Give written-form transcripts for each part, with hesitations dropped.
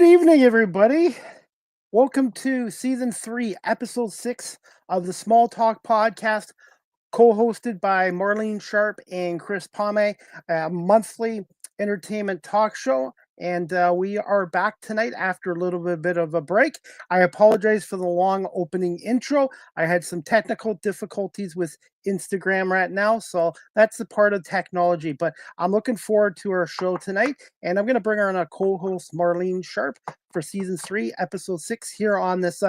Good evening, everybody. Welcome to season 3, episode 6 of the Small Talk podcast, co-hosted by Marlene Sharp and Chris Pomay, a monthly entertainment talk show. And we are back tonight after a little bit of a break. I apologize for the long opening intro. I had some technical difficulties with Instagram right now, so that's the part of technology. But I'm looking forward to our show tonight, and I'm going to bring on our co-host Marlene Sharp for season 3, episode 6 here on this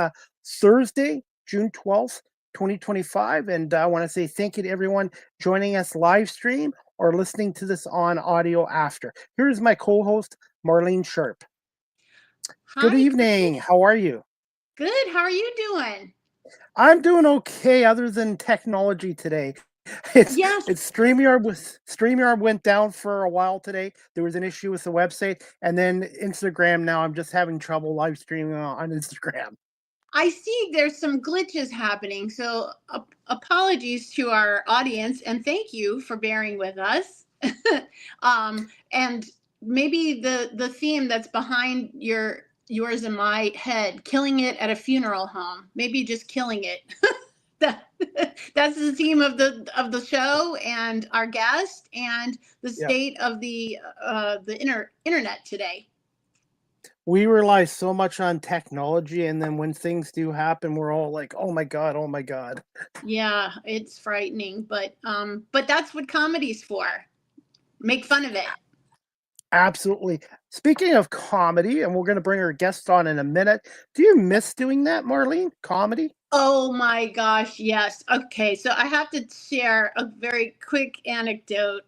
Thursday, June 12th. 2025. And I want to say thank you to everyone joining us live stream or listening to this on audio after. Here's my co-host, Marlene Sharp. Good Hi, evening. Chris. How are you? Good. How are you doing? I'm doing okay other than technology today. It's Yes, StreamYard went down for a while today. There was an issue with the website, and then Instagram now I'm just having trouble live streaming on Instagram. I see there's some glitches happening. So apologies to our audience and thank you for bearing with us. And maybe the theme that's behind yours and my head, killing it at a funeral home. Maybe just killing it. that, that's the theme of the show and our guest and the Yeah. state of the internet today. We rely so much on technology, and then when things do happen, we're all like, "Oh my god, oh my god." Yeah, it's frightening, but that's what comedy's for. Make fun of it. Absolutely. Speaking of comedy, and we're going to bring our guest on in a minute. Do you miss doing that, Marlene? Comedy? Oh my gosh, yes. Okay, so I have to share a very quick anecdote.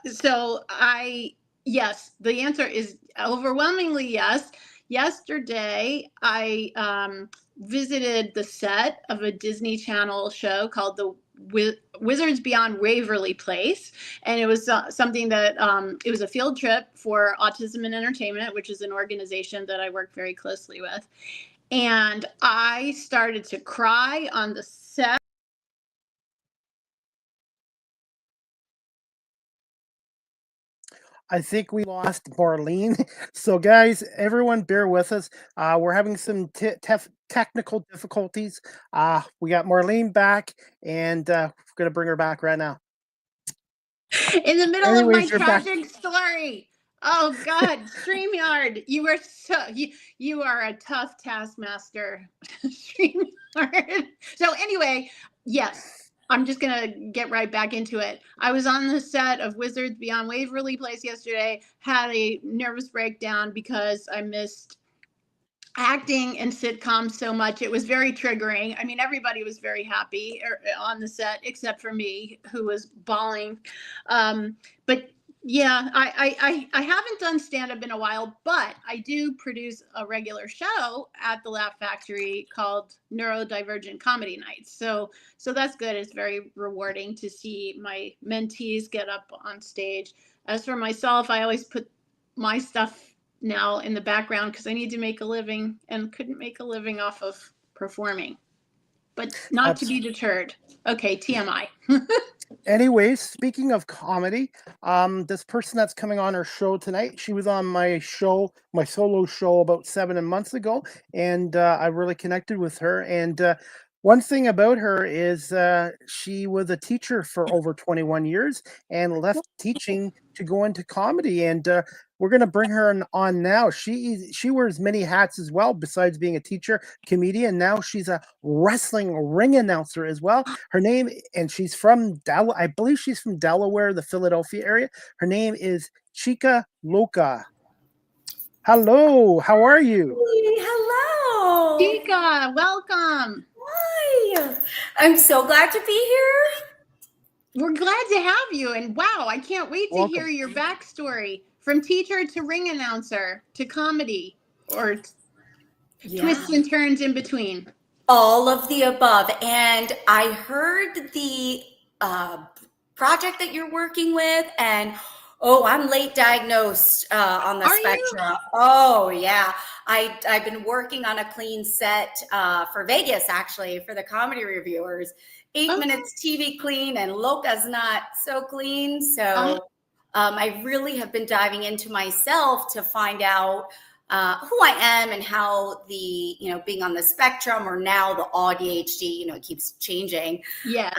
So I yes, the answer is overwhelmingly yes. Yesterday, I visited the set of a Disney Channel show called the Wizards Beyond Waverly Place, and it was something that it was a field trip for Autism and Entertainment, which is an organization that I work very closely with. And I started to cry on the set. I think we lost Marlene. So, guys, everyone, bear with us. We're having some technical difficulties. We got Marlene back, and we're going to bring her back right now. In the middle of my Anyways, you're back. tragic story. Oh God, StreamYard, you are a tough taskmaster, StreamYard. So anyway, yes, I'm just gonna get right back into it. I was on the set of Wizards Beyond Waverly Place yesterday, had a nervous breakdown because I missed acting and sitcoms so much. It was very triggering. I mean, everybody was very happy on the set except for me, who was bawling. But yeah, I haven't done stand up in a while, but I do produce a regular show at the Laugh Factory called Neurodivergent Comedy Nights. So that's good. It's very rewarding to see my mentees get up on stage. As for myself, I always put my stuff now in the background because I need to make a living and couldn't make a living off of performing, but not to be deterred. Okay, TMI. Anyways, speaking of comedy, this person that's coming on our show tonight, she was on my show, my solo show about 7 months ago, and I really connected with her. And one thing about her is she was a teacher for over 21 years and left teaching to go into comedy. And we're going to bring her on now. She wears many hats as well, besides being a teacher, comedian. Now she's a wrestling ring announcer as well. Her name, and she's from I believe she's from Delaware, the Philadelphia area. Her name is Chica Loca. Hello, how are you? Hey, hello. Chica, welcome. Hi. I'm so glad to be here. We're glad to have you. And wow, I can't wait to hear your backstory from teacher to ring announcer to comedy or twists and turns in between. All of the above. And I heard the project that you're working with, and I'm late diagnosed on the spectrum. You? Oh, yeah. I've been working on a clean set for Vegas, actually, for the comedy reviewers. 8 minutes TV clean, and Loca's not so clean. So I really have been diving into myself to find out who I am and how the, being on the spectrum or now the ADHD, it keeps changing. Yes.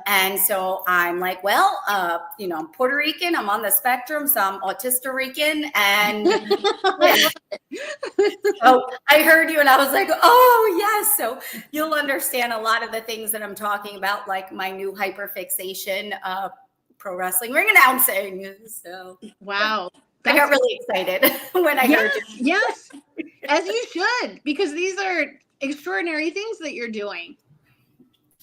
And so I'm like, well, I'm Puerto Rican, I'm on the spectrum, so I'm autistic-Rican. And so I heard you and I was like, oh, yes. So you'll understand a lot of the things that I'm talking about, like my new hyperfixation, pro wrestling ring announcing. So wow. I got really excited when I heard you. Yes, as you should, because these are extraordinary things that you're doing.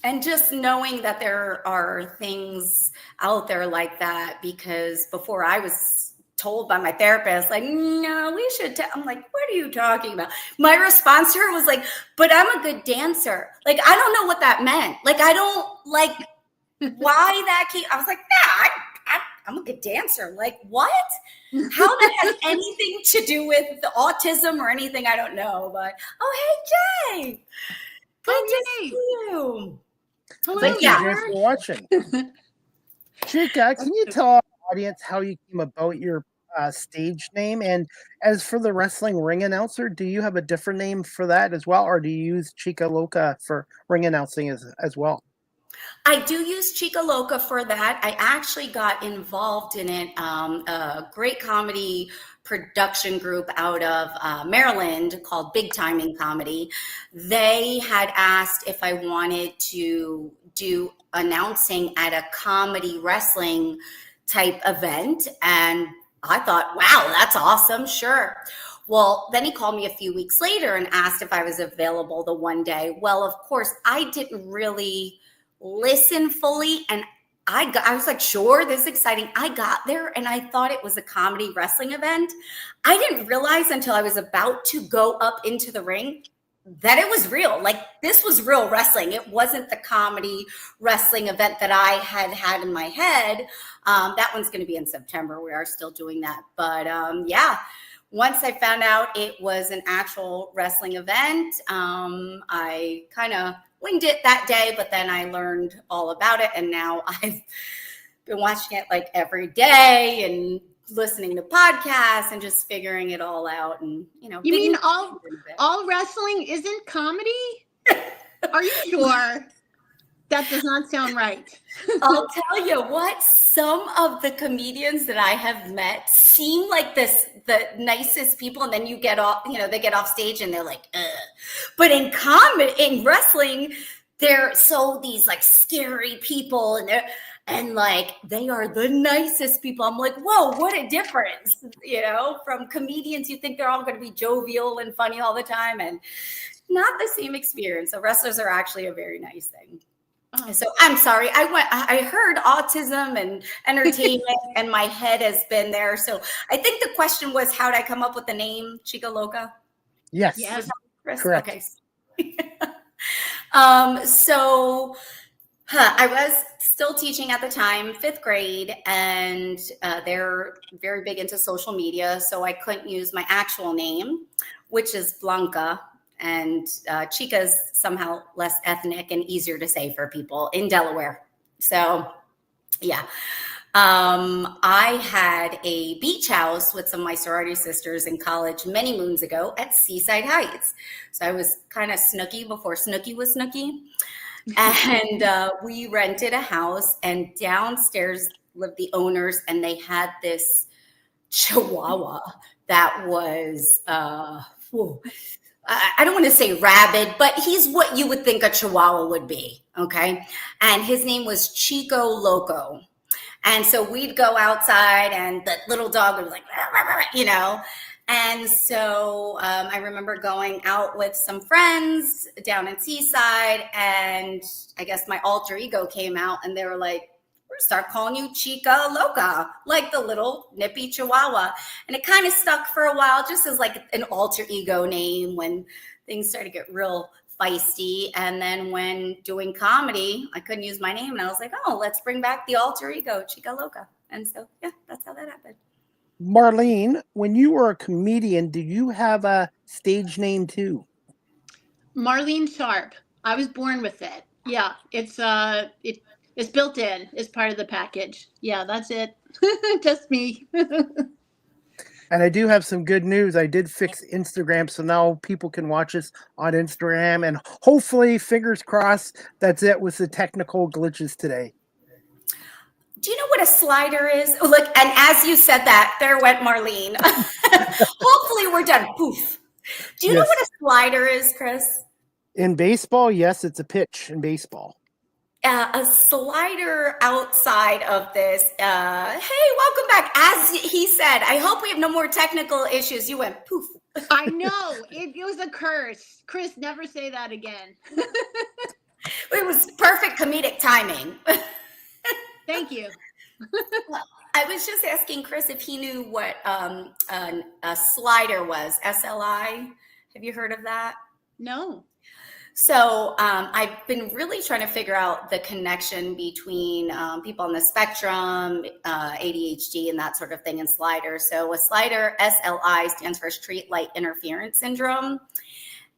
And just knowing that there are things out there like that, because before I was told by my therapist, like, no, we should. I'm like, what are you talking about? My response to her was like, but I'm a good dancer. Like, I don't know what that meant. Like, I don't like why that came. I was like, nah, I'm a good dancer. Like, what? How that has anything to do with the autism or anything, I don't know. But, oh, hey, Jay. Good to see you. Hello, Thank you, Jay, for watching. Chica, can you tell our audience how you came about your stage name? And as for the wrestling ring announcer, do you have a different name for that as well? Or do you use Chica Loca for ring announcing as well? I do use Chica Loca for that. I actually got involved in it. A great comedy production group out of Maryland called Big Timing Comedy. They had asked if I wanted to do announcing at a comedy wrestling type event. And I thought, wow, that's awesome. Sure. Well, then he called me a few weeks later and asked if I was available the one day. Well, of course, I didn't really listen fully, and I was like, sure, this is exciting. I got there and I thought it was a comedy wrestling event. I didn't realize until I was about to go up into the ring that it was real. Like, this was real wrestling. It wasn't the comedy wrestling event that I had in my head. That one's going to be in September. We are still doing that. But yeah, once I found out it was an actual wrestling event, I kind of winged it that day, but then I learned all about it. And now I've been watching it like every day and listening to podcasts and just figuring it all out. And, you mean all wrestling isn't comedy? Are you sure? That does not sound right. I'll tell you what, some of the comedians that I have met seem like the nicest people, and then you get off, they get off stage and they're like, ugh. But in wrestling, they're these like scary people, and they are the nicest people. I'm like, whoa, what a difference, from comedians. You think they're all going to be jovial and funny all the time, and not the same experience. So wrestlers are actually a very nice thing. Oh. So I'm sorry. I heard autism and entertainment and my head has been there. So I think the question was, how did I come up with the name Chica Loca? Yes. Correct. Okay. So I was still teaching at the time, 5th grade, and they're very big into social media. So I couldn't use my actual name, which is Blanca. And Chica is somehow less ethnic and easier to say for people in Delaware. So, yeah. I had a beach house with some of my sorority sisters in college many moons ago at Seaside Heights. So I was kind of snooky before Snooki was Snooki. And we rented a house, and downstairs lived the owners, and they had this Chihuahua that was, I don't want to say rabid, but he's what you would think a Chihuahua would be, okay? And his name was Chico Loco. And so we'd go outside, and the little dog would be like, And so I remember going out with some friends down in Seaside, and I guess my alter ego came out, and they were like, we're going to start calling you Chica Loca, like the little nippy Chihuahua. And it kind of stuck for a while, just as like an alter ego name when things started to get real feisty. And then when doing comedy, I couldn't use my name, and I was like, oh, let's bring back the alter ego, Chica Loca. And so, yeah, that's how that happened. Marlene, when you were a comedian, did you have a stage name too? Marlene Sharp. I was born with it. Yeah, it's built in. It's part of the package. Yeah, that's it. Just me. And I do have some good news. I did fix Instagram, so now people can watch us on Instagram. And hopefully, fingers crossed, that's it with the technical glitches today. Do you know what a slider is? Oh, look, and as you said that, there went Marlene. Hopefully we're done. Poof. Do you know Yes. what a slider is, Chris? In baseball, yes, it's a pitch in baseball. A slider outside of this. Hey, welcome back. As he said, I hope we have no more technical issues. You went poof. I know. It was a curse. Chris, never say that again. It was perfect comedic timing. Thank you. I was just asking Chris if he knew what a slider was. SLI. Have you heard of that? No. So I've been really trying to figure out the connection between people on the spectrum, ADHD, and that sort of thing, and sliders. So a slider, SLI, stands for street light interference syndrome.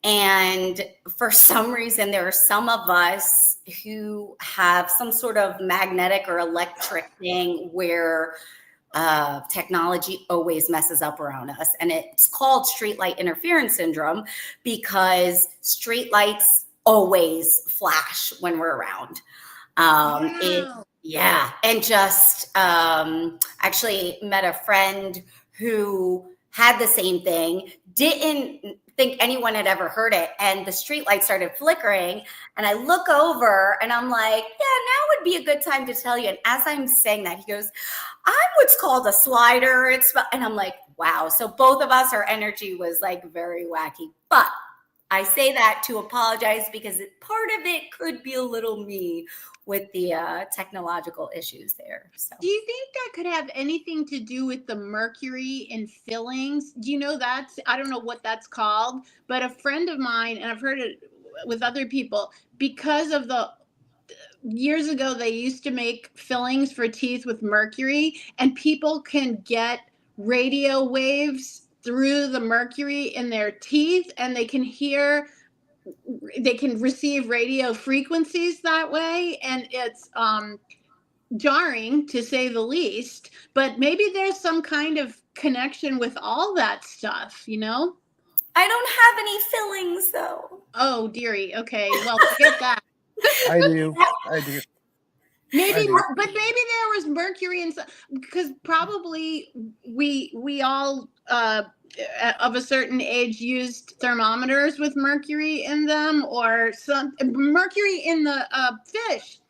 And for some reason, there are some of us who have some sort of magnetic or electric thing where technology always messes up around us. And it's called streetlight interference syndrome because streetlights always flash when we're around. Wow. And just actually met a friend who had the same thing, didn't think anyone had ever heard it. And the street light started flickering. And I look over and I'm like, yeah, now would be a good time to tell you. And as I'm saying that, he goes, I'm what's called a slider. And I'm like, wow. So both of us, our energy was like very wacky. But I say that to apologize because part of it could be a little me with the technological issues there. So. Do you think that could have anything to do with the mercury in fillings? Do you know I don't know what that's called, but a friend of mine, and I've heard it with other people, because of years ago, they used to make fillings for teeth with mercury, and people can get radio waves through the mercury in their teeth, and they can receive radio frequencies that way, and it's jarring to say the least, but maybe there's some kind of connection with all that stuff, you know? I don't have any fillings though. Oh dearie. Okay, well, forget that. I do. Maybe, but maybe there was mercury in, because probably we all of a certain age used thermometers with mercury in them, or some mercury in the fish,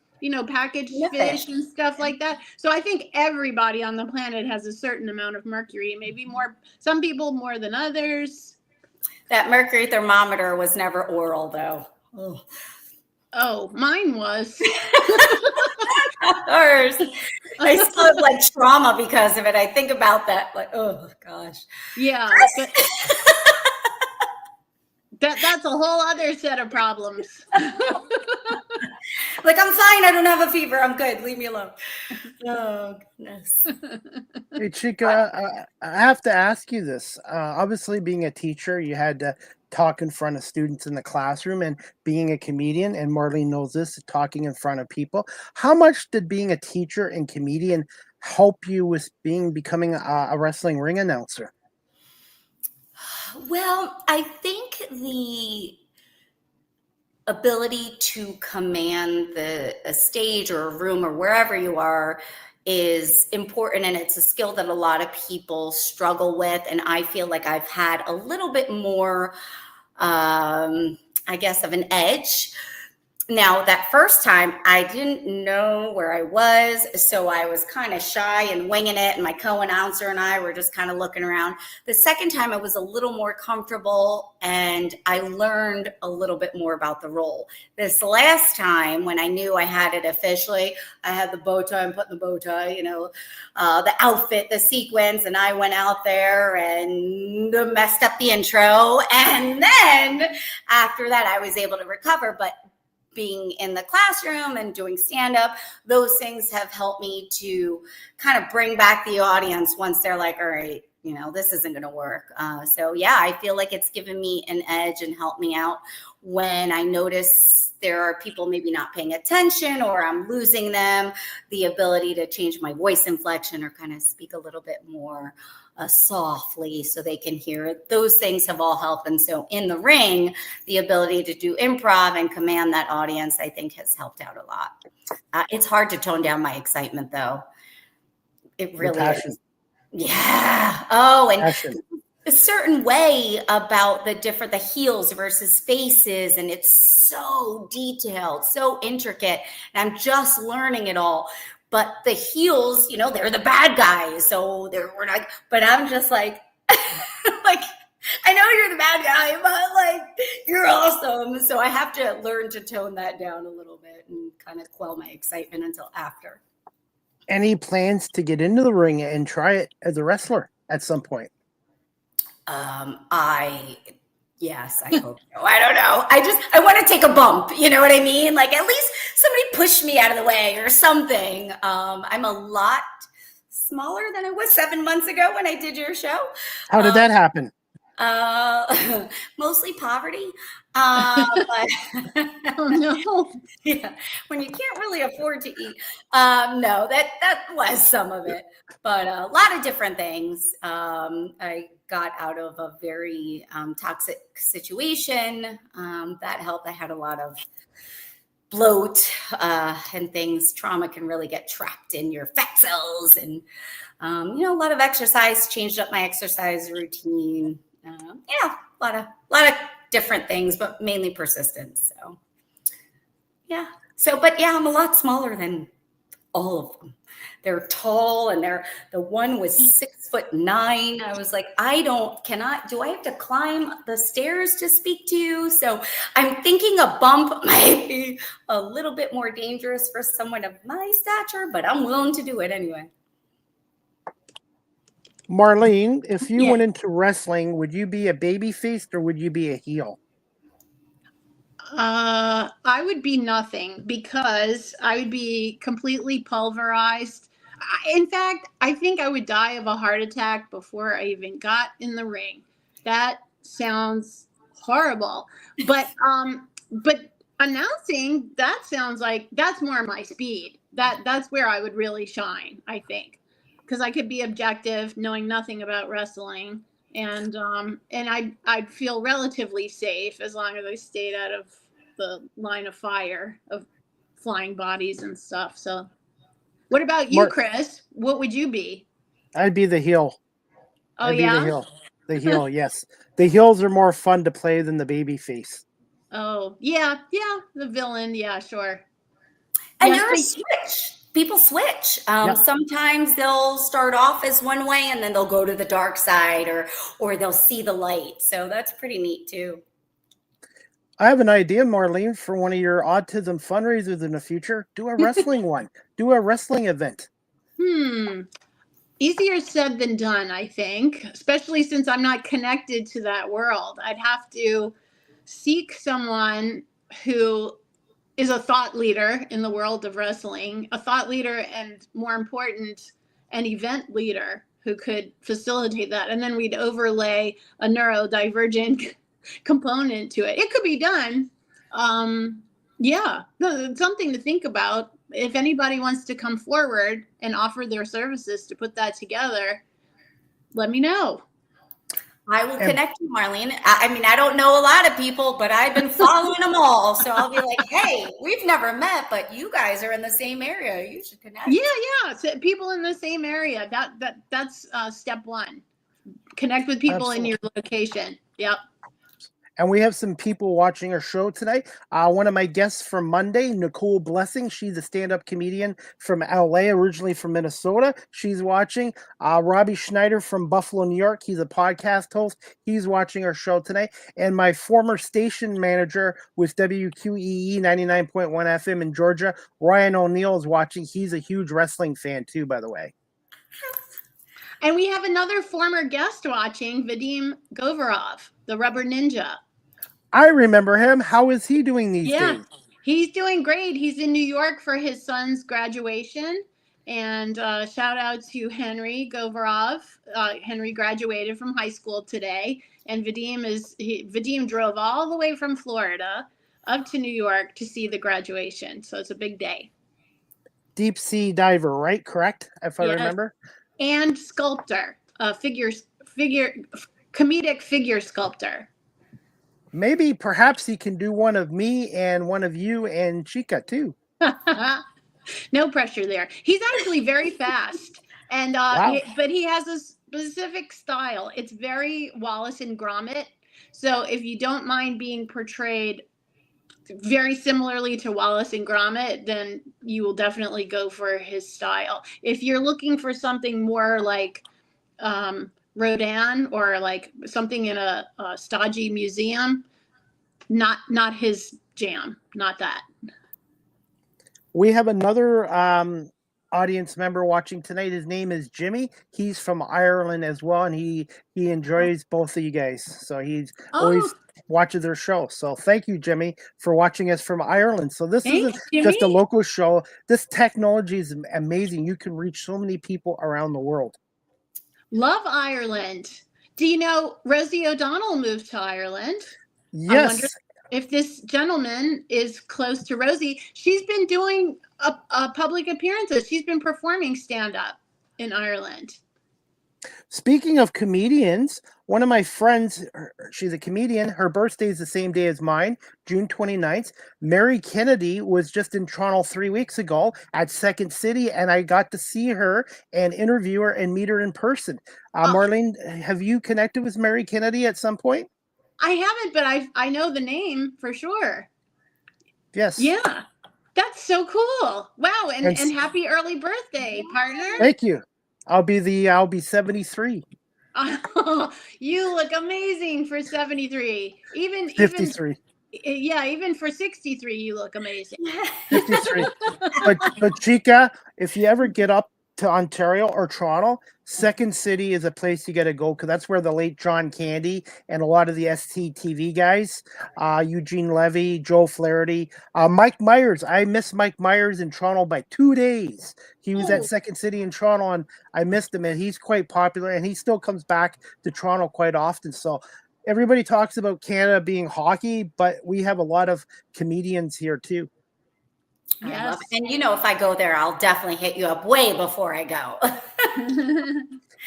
packaged fish and stuff like that. So I think everybody on the planet has a certain amount of mercury, maybe some people more than others. That mercury thermometer was never oral though. Oh, mine was. Ours. I still have like trauma because of it. I think about that, like, oh gosh. Yeah. That's a whole other set of problems. Like, I'm fine. I don't have a fever. I'm good. Leave me alone. Oh, goodness. Hey, Chica, I have to ask you this. Obviously, being a teacher, you had to talk in front of students in the classroom, and being a comedian, and Marlene knows this, talking in front of people. How much did being a teacher and comedian help you with becoming a wrestling ring announcer? Well, I think the ability to command a stage or a room or wherever you are is important, and it's a skill that a lot of people struggle with, and I feel like I've had a little bit more I guess of an edge. Now, that first time, I didn't know where I was, so I was kind of shy and winging it, and my co-announcer and I were just kind of looking around. The second time, I was a little more comfortable, and I learned a little bit more about the role. This last time, when I knew I had it officially, I had the bow tie and putting the bow tie, the outfit, the sequence, and I went out there and messed up the intro. And then after that, I was able to recover, but being in the classroom and doing stand-up, those things have helped me to kind of bring back the audience once they're like, all right, this isn't going to work. So yeah, I feel like it's given me an edge and helped me out when I notice there are people maybe not paying attention or I'm losing them, the ability to change my voice inflection or kind of speak a little bit more softly so they can hear it. Those things have all helped. And so in the ring, the ability to do improv and command that audience, I think, has helped out a lot. It's hard to tone down my excitement, though. It really is. Yeah. Oh, and passion. A certain way about the heels versus faces, and it's so detailed, so intricate, and I'm just learning it all. But the heels, they're the bad guys, so we're not. But I'm just like, like, I know you're the bad guy, but like, you're awesome. So I have to learn to tone that down a little bit and kind of quell my excitement until after. Any plans to get into the ring and try it as a wrestler at some point? Yes, I hope so. I don't know. I want to take a bump. You know what I mean? Like, at least somebody push me out of the way or something. I'm a lot smaller than I was 7 months ago when I did your show. How did that happen? Mostly poverty. But Oh no. yeah, when you can't really afford to eat. No, that was some of it, but a lot of different things. I got out of a very toxic situation. That helped. I had a lot of bloat and things. Trauma can really get trapped in your fat cells, and a lot of exercise. Changed up my exercise routine. A lot of different things, but mainly persistence. So, yeah. But I'm a lot smaller than all of them. They're tall, and the one was 6'9". I was like, do I have to climb the stairs to speak to you? So I'm thinking a bump might be a little bit more dangerous for someone of my stature, but I'm willing to do it anyway. Marlene, if you went into wrestling, would you be a baby face or would you be a heel? I would be nothing, because I would be completely pulverized. In fact, I think I would die of a heart attack before I even got in the ring. That sounds horrible, but announcing, that sounds like that's more my speed. That's where I would really shine, I think, because I could be objective, knowing nothing about wrestling, and I'd feel relatively safe as long as I stayed out of the line of fire of flying bodies and stuff. So what about you, Chris? What would you be? I'd be the heel. Oh, yeah? The heel, yes. The heels are more fun to play than the baby face. Oh, yeah. The villain, yeah, sure. And you're a switch. People switch. Sometimes they'll start off as one way and then they'll go to the dark side, or they'll see the light. So that's pretty neat too. I have an idea, Marlene, for one of your autism fundraisers in the future. Do a wrestling one. Do a wrestling event. Easier said than done, I think, especially since I'm not connected to that world. I'd have to seek someone who is a thought leader in the world of wrestling, a thought leader, and more important, an event leader who could facilitate that. And then we'd overlay a neurodivergent component to it. It could be done. It's something to think about. If anybody wants to come forward and offer their services to put that together, let me know. I will connect you, Marlene. I don't know a lot of people, but I've been following them all. So I'll be like, hey, we've never met, but you guys are in the same area. You should connect. Yeah. So people in the same area. That's step one. Connect with people in your location. Yep. And we have some people watching our show tonight. One of my guests from Monday, Nicole Blessing. She's a stand-up comedian from LA, originally from Minnesota. She's watching. Robbie Schneider from Buffalo, New York. He's a podcast host. He's watching our show tonight. And my former station manager with WQEE 99.1 FM in Georgia, Ryan O'Neill, is watching. He's a huge wrestling fan too, by the way. And we have another former guest watching, Vadim Govarov, the Rubber Ninja. I remember him. How is he doing these days? He's doing great. He's in New York for his son's graduation. And shout out to Henry Govarov. Henry graduated from high school today. And Vadim drove all the way from Florida up to New York to see the graduation. So it's a big day. Deep sea diver, right? Correct? If I remember. And sculptor. comedic figure sculptor. Maybe perhaps he can do one of me and one of you and Chica too. No pressure there. He's actually very fast, and Wow. but he has a specific style. It's very Wallace and Gromit. So if you don't mind being portrayed very similarly to Wallace and Gromit, then you will definitely go for his style. If you're looking for something more like Rodin or like something in a stodgy museum, not his jam, not that. We have another audience member watching tonight. His name is Jimmy. He's from Ireland as well, and he enjoys both of you guys. So he's always watches their show. So thank you, Jimmy, for watching us from Ireland. So this isn't just a local show. This technology is amazing. You can reach so many people around the world. Love Ireland. Do you know Rosie O'Donnell moved to Ireland? Yes. I wonder if this gentleman is close to Rosie. She's been doing public appearances. She's been performing stand-up in Ireland. Speaking of comedians, one of my friends, she's a comedian. Her birthday is the same day as mine, June 29th. Mary Kennedy was just in Toronto 3 weeks ago at Second City, and I got to see her and interview her and meet her in person. Marlene, have you connected with Mary Kennedy at some point? I haven't, but I know the name for sure. Yes. Yeah. That's so cool. Wow. And happy early birthday, partner. Thank you. I'll be 73. Oh, you look amazing for 73. Even 53. Even for 63, you look amazing. 53. But Chica, if you ever get up to Ontario or Toronto, Second City is a place you got to go because that's where the late John Candy and a lot of the STTV guys, Eugene Levy, Joe Flaherty, Mike Myers. I missed Mike Myers in Toronto by 2 days. He was at Second City in Toronto, and I missed him. And he's quite popular, and he still comes back to Toronto quite often. So everybody talks about Canada being hockey, but we have a lot of comedians here too. Yes. And if I go there, I'll definitely hit you up way before I go.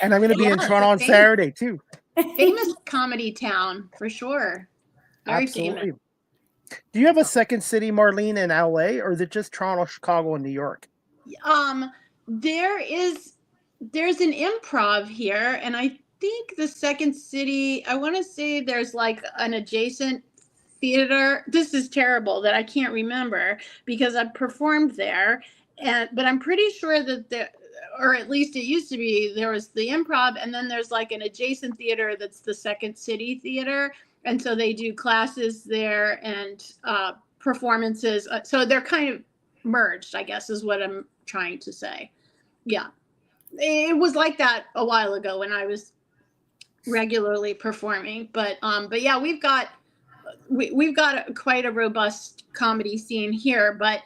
And I'm going to be in Toronto on Saturday too. Famous comedy town for sure. Very famous. Do you have a second city, Marlene, in LA, or is it just Toronto, Chicago, and New York? There's an improv here, and I think the second city, I want to say there's like an adjacent theater. This is terrible that I can't remember because I've performed there, but I'm pretty sure that or at least it used to be, there was the improv, and then there's like an adjacent theater that's the Second City Theater, and so they do classes there and performances. So they're kind of merged, I guess, is what I'm trying to say. Yeah, it was like that a while ago when I was regularly performing, but yeah, we've got quite a robust comedy scene here, but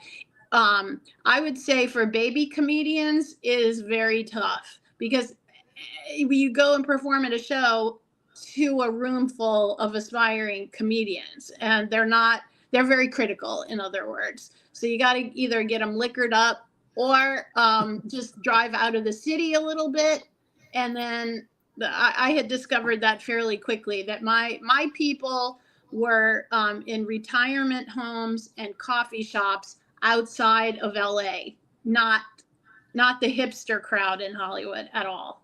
I would say for baby comedians it is very tough because you go and perform at a show to a room full of aspiring comedians, and they're very critical, in other words. So you got to either get them liquored up or just drive out of the city a little bit. And then I had discovered that fairly quickly, that my people were in retirement homes and coffee shops outside of LA, not the hipster crowd in Hollywood at all.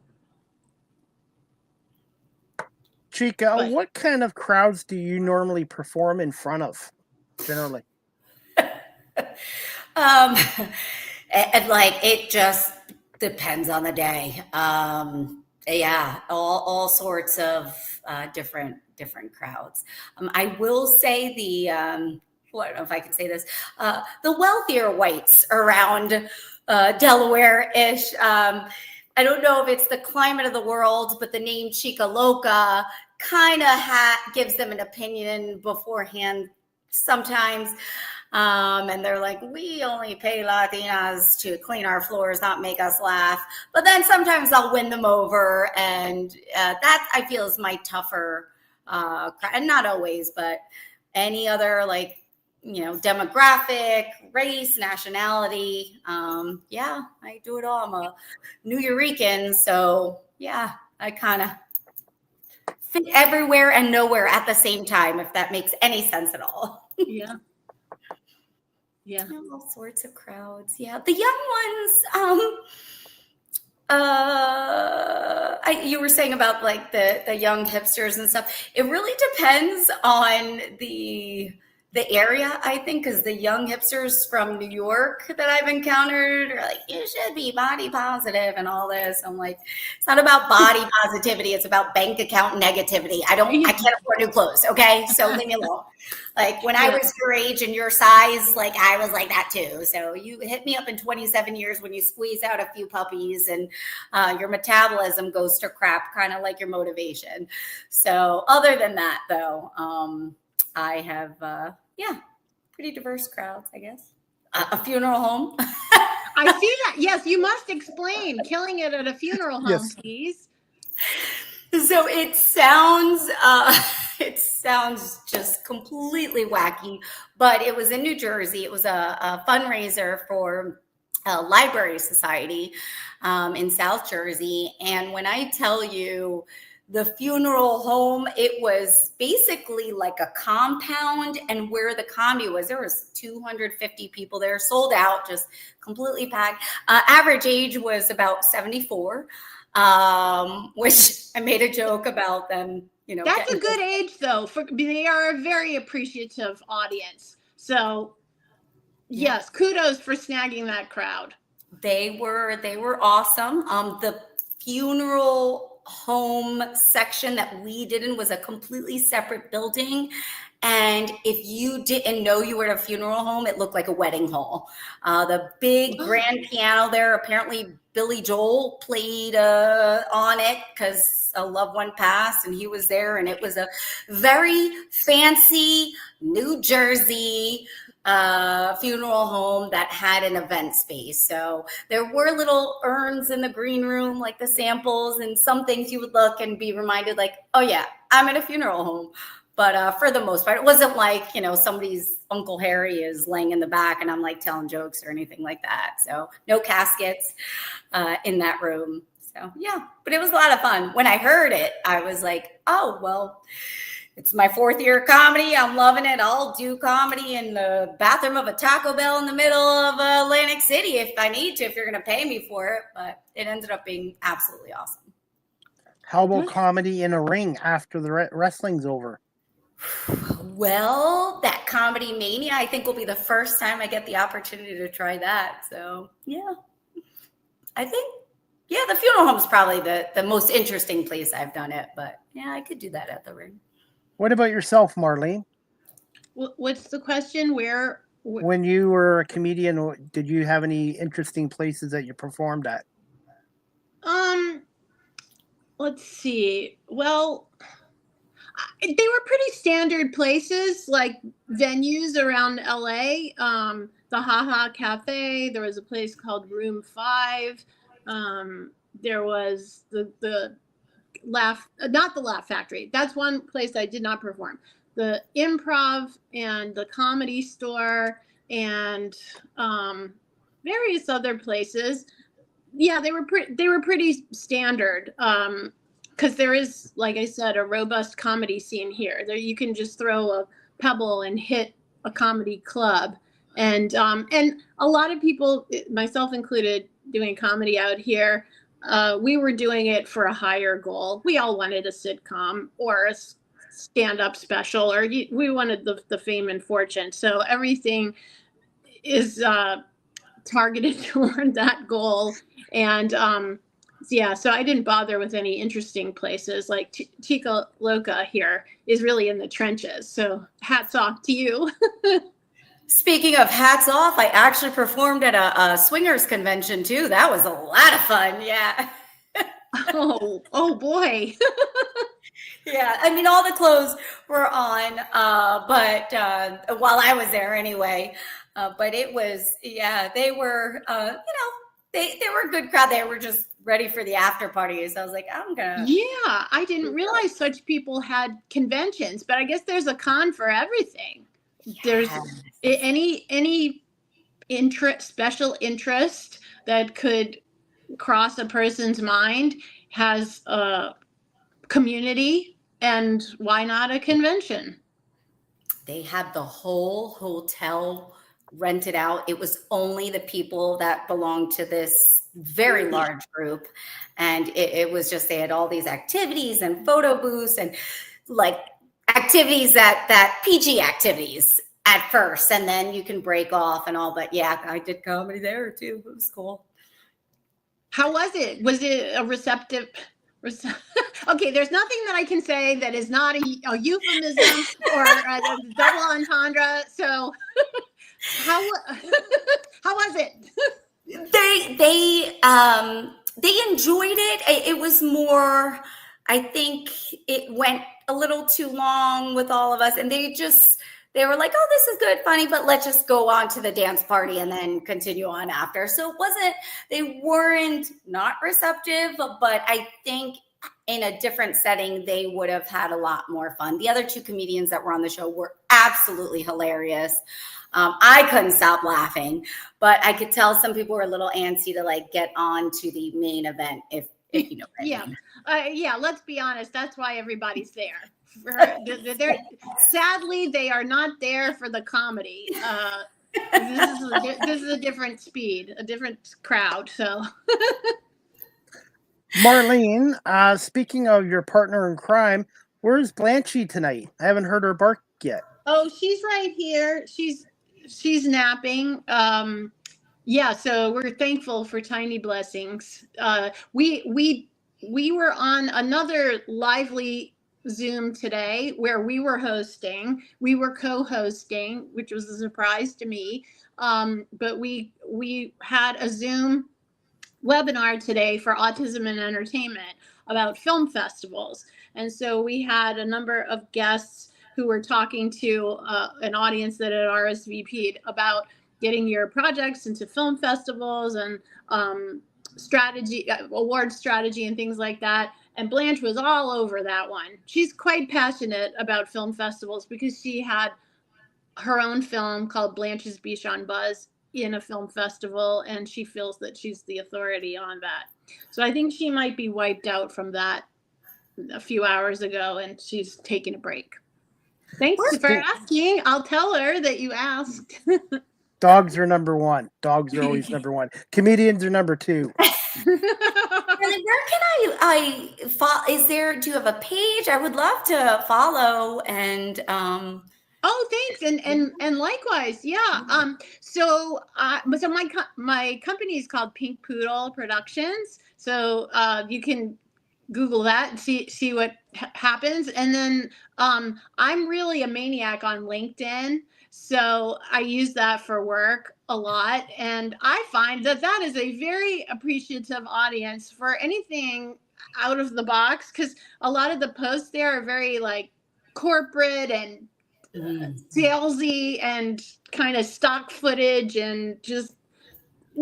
Chica, what kind of crowds do you normally perform in front of, generally? And it just depends on the day. Yeah, all sorts of different crowds. I will say I don't know if I can say this, the wealthier whites around Delaware-ish. I don't know if it's the climate of the world, but the name Chica Loca kind of gives them an opinion beforehand sometimes. And they're like, we only pay Latinas to clean our floors, not make us laugh. But then sometimes I'll win them over. And that I feel is my tougher, and not always, but any other demographic, race, nationality. Yeah, I do it all. I'm a New Yorican. So yeah, I kind of fit everywhere and nowhere at the same time, if that makes any sense at all. Yeah. Yeah. All sorts of crowds. Yeah. The young ones, you were saying about like the young hipsters and stuff. It really depends on the area, I think, because the young hipsters from New York that I've encountered are like, you should be body positive and all this. I'm like, it's not about body positivity. It's about bank account negativity. I can't afford new clothes. Okay. So leave me alone. Like when I was your age and your size, like I was like that too. So you hit me up in 27 years when you squeeze out a few puppies and your metabolism goes to crap, kind of like your motivation. So other than that though, I have, pretty diverse crowds, I guess. A funeral home. I see that. Yes, you must explain killing it at a funeral home, please. So it sounds just completely wacky, but it was in New Jersey. It was a fundraiser for a library society in South Jersey. And when I tell you, the funeral home, it was basically like a compound, and where the comedy was, there was 250 people there, sold out, just completely packed. Average age was about 74, which I made a joke about them. You know, that's a good age though. They are a very appreciative audience. So yes, kudos for snagging that crowd. They were awesome. The funeral home section that we did in was a completely separate building, and if you didn't know you were at a funeral home, it looked like a wedding hall. The big grand piano there, apparently Billy Joel played on it because a loved one passed and he was there, and it was a very fancy New Jersey funeral home that had an event space. So there were little urns in the green room, like the samples, and some things you would look and be reminded like, oh yeah, I'm at a funeral home. But for the most part, it wasn't like, you know, somebody's Uncle Harry is laying in the back and I'm like telling jokes or anything like that. So no caskets in that room. So yeah, but it was a lot of fun. When I heard it, I was like, oh, well, it's my 4th year of comedy. I'm loving it. I'll do comedy in the bathroom of a Taco Bell in the middle of Atlantic City if I need to, if you're going to pay me for it. But it ended up being absolutely awesome. How about comedy in a ring after the wrestling's over? Well, that Comedy Mania, I think, will be the first time I get the opportunity to try that. So, yeah. I think, the funeral home is probably the most interesting place I've done it. But, yeah, I could do that at the ring. What about yourself, Marlene? What's the question? Where? When you were a comedian, did you have any interesting places that you performed at? Let's see. Well, they were pretty standard places, like venues around LA. The Haha Cafe. There was a place called Room 5. There was the Laugh, not the Laugh Factory. That's one place I did not perform. The Improv and the Comedy Store and various other places. Yeah, they were pretty standard. Because there is, like I said, a robust comedy scene here. There, you can just throw a pebble and hit a comedy club, and a lot of people, myself included, doing comedy out here. We were doing it for a higher goal. We all wanted a sitcom or a stand-up special, or we wanted the fame and fortune. So everything is targeted toward that goal, and so I didn't bother with any interesting places. Like Chica Loca here is really in the trenches. So hats off to you. Speaking of hats off, I actually performed at a swingers convention too. That was a lot of fun. Yeah. Oh boy. Yeah. I mean, all the clothes were on, but while I was there anyway, but it was, they were, they were a good crowd. They were just ready for the after party. So I was like, I didn't realize such people had conventions, but I guess there's a con for everything. There's any special interest that could cross a person's mind has a community, and why not a convention? They had the whole hotel rented out. It was only the people that belonged to this very large group. And it was just, they had all these activities and photo booths and like activities that PG activities at first. And then you can break off and all. But yeah, I did comedy there too. It was cool. How was it? Was it a receptive? Okay, there's nothing that I can say that is not a euphemism or a double entendre. So, how was it? They enjoyed it. It was more, I think it went a little too long with all of us, and they were like, oh, this is good, funny, but let's just go on to the dance party and then continue on after. So they weren't not receptive, but I think in a different setting, they would have had a lot more fun. The other two comedians that were on the show were absolutely hilarious. I couldn't stop laughing, but I could tell some people were a little antsy to like get on to the main event, if you know what I mean. Yeah, let's be honest. That's why everybody's there. Sadly, they are not there for the comedy. This is a different speed, a different crowd. So, Marlene, speaking of your partner in crime, where's Blanchie tonight? I haven't heard her bark yet. Oh, she's right here. She's napping. Yeah, so we're thankful for tiny blessings. We were on another lively Zoom today where we were hosting. We were co-hosting, which was a surprise to me. But we had a Zoom webinar today for Autism and Entertainment about film festivals. And so we had a number of guests who were talking to an audience that had RSVP'd about getting your projects into film festivals and strategy, award strategy and things like that. And Blanche was all over that one. She's quite passionate about film festivals because she had her own film called Blanche's Bichon Buzz in a film festival, and she feels that she's the authority on that. So I think she might be wiped out from that a few hours ago, and she's taking a break. Thanks for asking. I'll tell her that you asked. Dogs are number one. Dogs are always number one. Comedians are number two. Where can I follow? Do you have a page? I would love to follow and Oh, thanks, and likewise, yeah. So my company is called Pink Poodle Productions. So you can Google that and see what happens. And then I'm really a maniac on LinkedIn, so I use that for work a lot. And I find that is a very appreciative audience for anything out of the box, because a lot of the posts there are very like corporate and salesy and kind of stock footage and just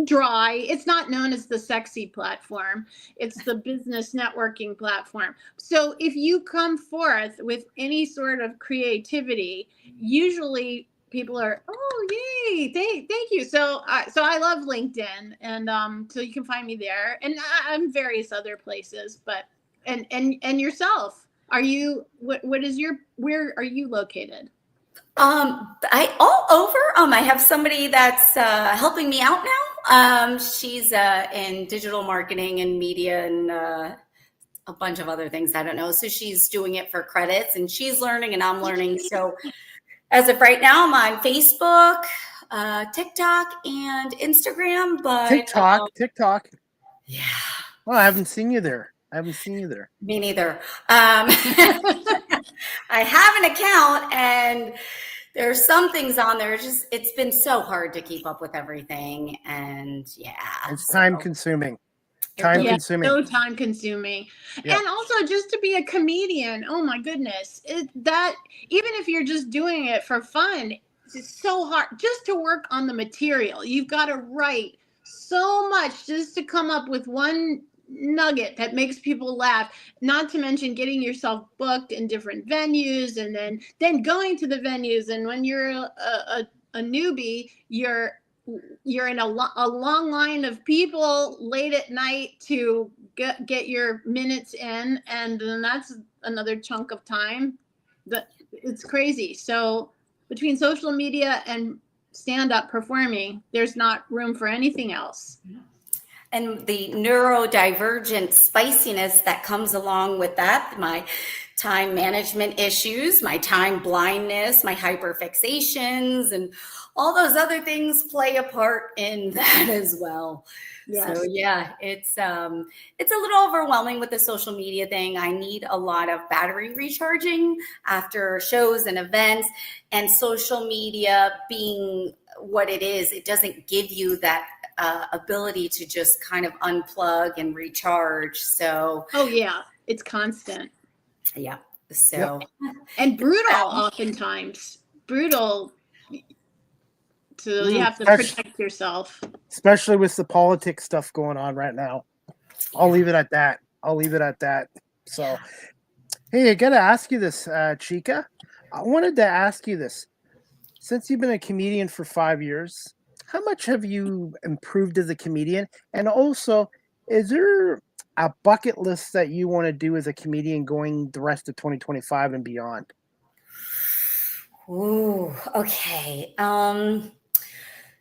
dry. It's not known as the sexy platform. It's the business networking platform. So if you come forth with any sort of creativity, usually people are, oh, yay, thank you. So I love LinkedIn, and so you can find me there, and I'm various other places. But and yourself, are you? Where are you located? I all over. I have somebody that's helping me out now. She's in digital marketing and media and a bunch of other things. I don't know. So she's doing it for credits, and she's learning and I'm learning. So as of right now, I'm on Facebook, TikTok, and Instagram. But TikTok. Yeah. Well, I haven't seen you there. Me neither. I have an account, and there's some things on there. It's been so hard to keep up with everything, and it's time consuming. So time consuming. Yeah. And also just to be a comedian, oh my goodness, that even if you're just doing it for fun, it's so hard just to work on the material. You've got to write so much just to come up with one nugget that makes people laugh, not to mention getting yourself booked in different venues, and then going to the venues. And when you're a newbie, you're in a long line of people late at night to get your minutes in, and then that's another chunk of time. It's crazy. So between social media and stand-up performing, there's not room for anything else. And the neurodivergent spiciness that comes along with that, my time management issues, my time blindness, my hyperfixations, and all those other things play a part in that as well. Yes. So yeah, it's a little overwhelming with the social media thing. I need a lot of battery recharging after shows and events, and social media being what it is, it doesn't give you that ability to just kind of unplug and recharge. So oh yeah, it's constant. Yeah. So and brutal, oftentimes brutal. So you have to protect yourself, especially with the politics stuff going on right now. I'll leave it at that. So, hey, I gotta ask you this, Chica. I wanted to ask you this. Since you've been a comedian for 5 years, how much have you improved as a comedian? And also, is there a bucket list that you want to do as a comedian going the rest of 2025 and beyond? Ooh, okay.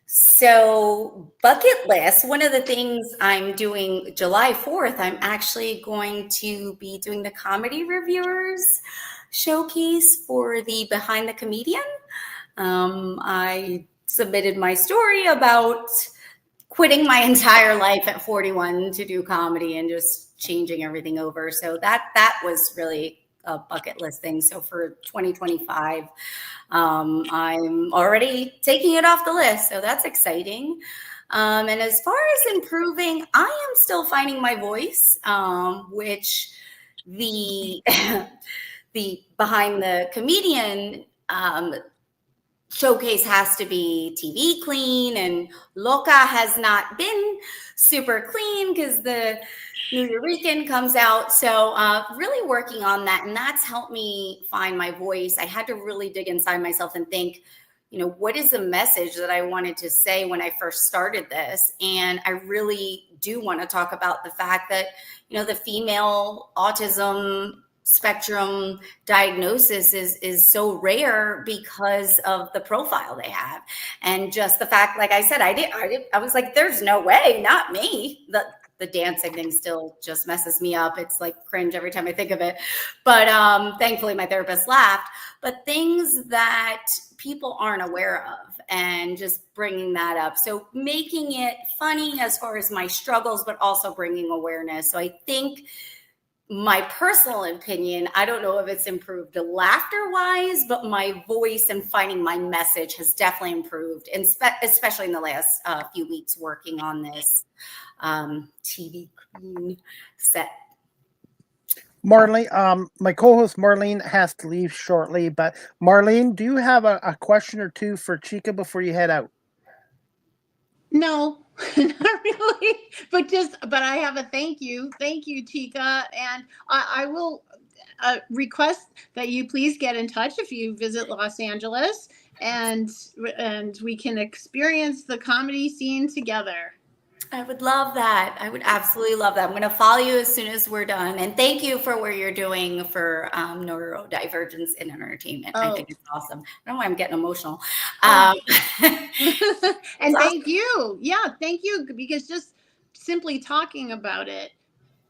So bucket list, one of the things I'm doing July 4th, I'm actually going to be doing the Comedy Reviewers Showcase for the Behind the Comedian. I submitted my story about quitting my entire life at 41 to do comedy and just changing everything over. So that was really a bucket list thing. So for 2025, I'm already taking it off the list. So that's exciting. And as far as improving, I am still finding my voice, which the Behind the Comedian showcase has to be TV clean, and Loca has not been super clean because the New Eureka comes out. So really working on that, and that's helped me find my voice. I had to really dig inside myself and think, what is the message that I wanted to say when I first started this? And I really do want to talk about the fact that, the female autism spectrum diagnosis is so rare because of the profile they have. And just the fact, like I said, I was like, there's no way, not me. The dancing thing still just messes me up. It's like cringe every time I think of it. But thankfully my therapist laughed. But things that people aren't aware of, and just bringing that up. So making it funny as far as my struggles, but also bringing awareness. So I think my personal opinion, I don't know if it's improved laughter wise, but my voice and finding my message has definitely improved, and especially in the last few weeks working on this TV queen set. Marlene, my co-host Marlene has to leave shortly, but Marlene, do you have a question or two for Chica before you head out? No, not really, but I have a thank you, Chica, and I will request that you please get in touch if you visit Los Angeles, and we can experience the comedy scene together. I would love that. I would absolutely love that. I'm going to follow you as soon as we're done. And thank you for what you're doing for neurodivergence in entertainment. I think it's awesome. I don't know why I'm getting emotional. And thank you. Yeah, thank you. Because just simply talking about it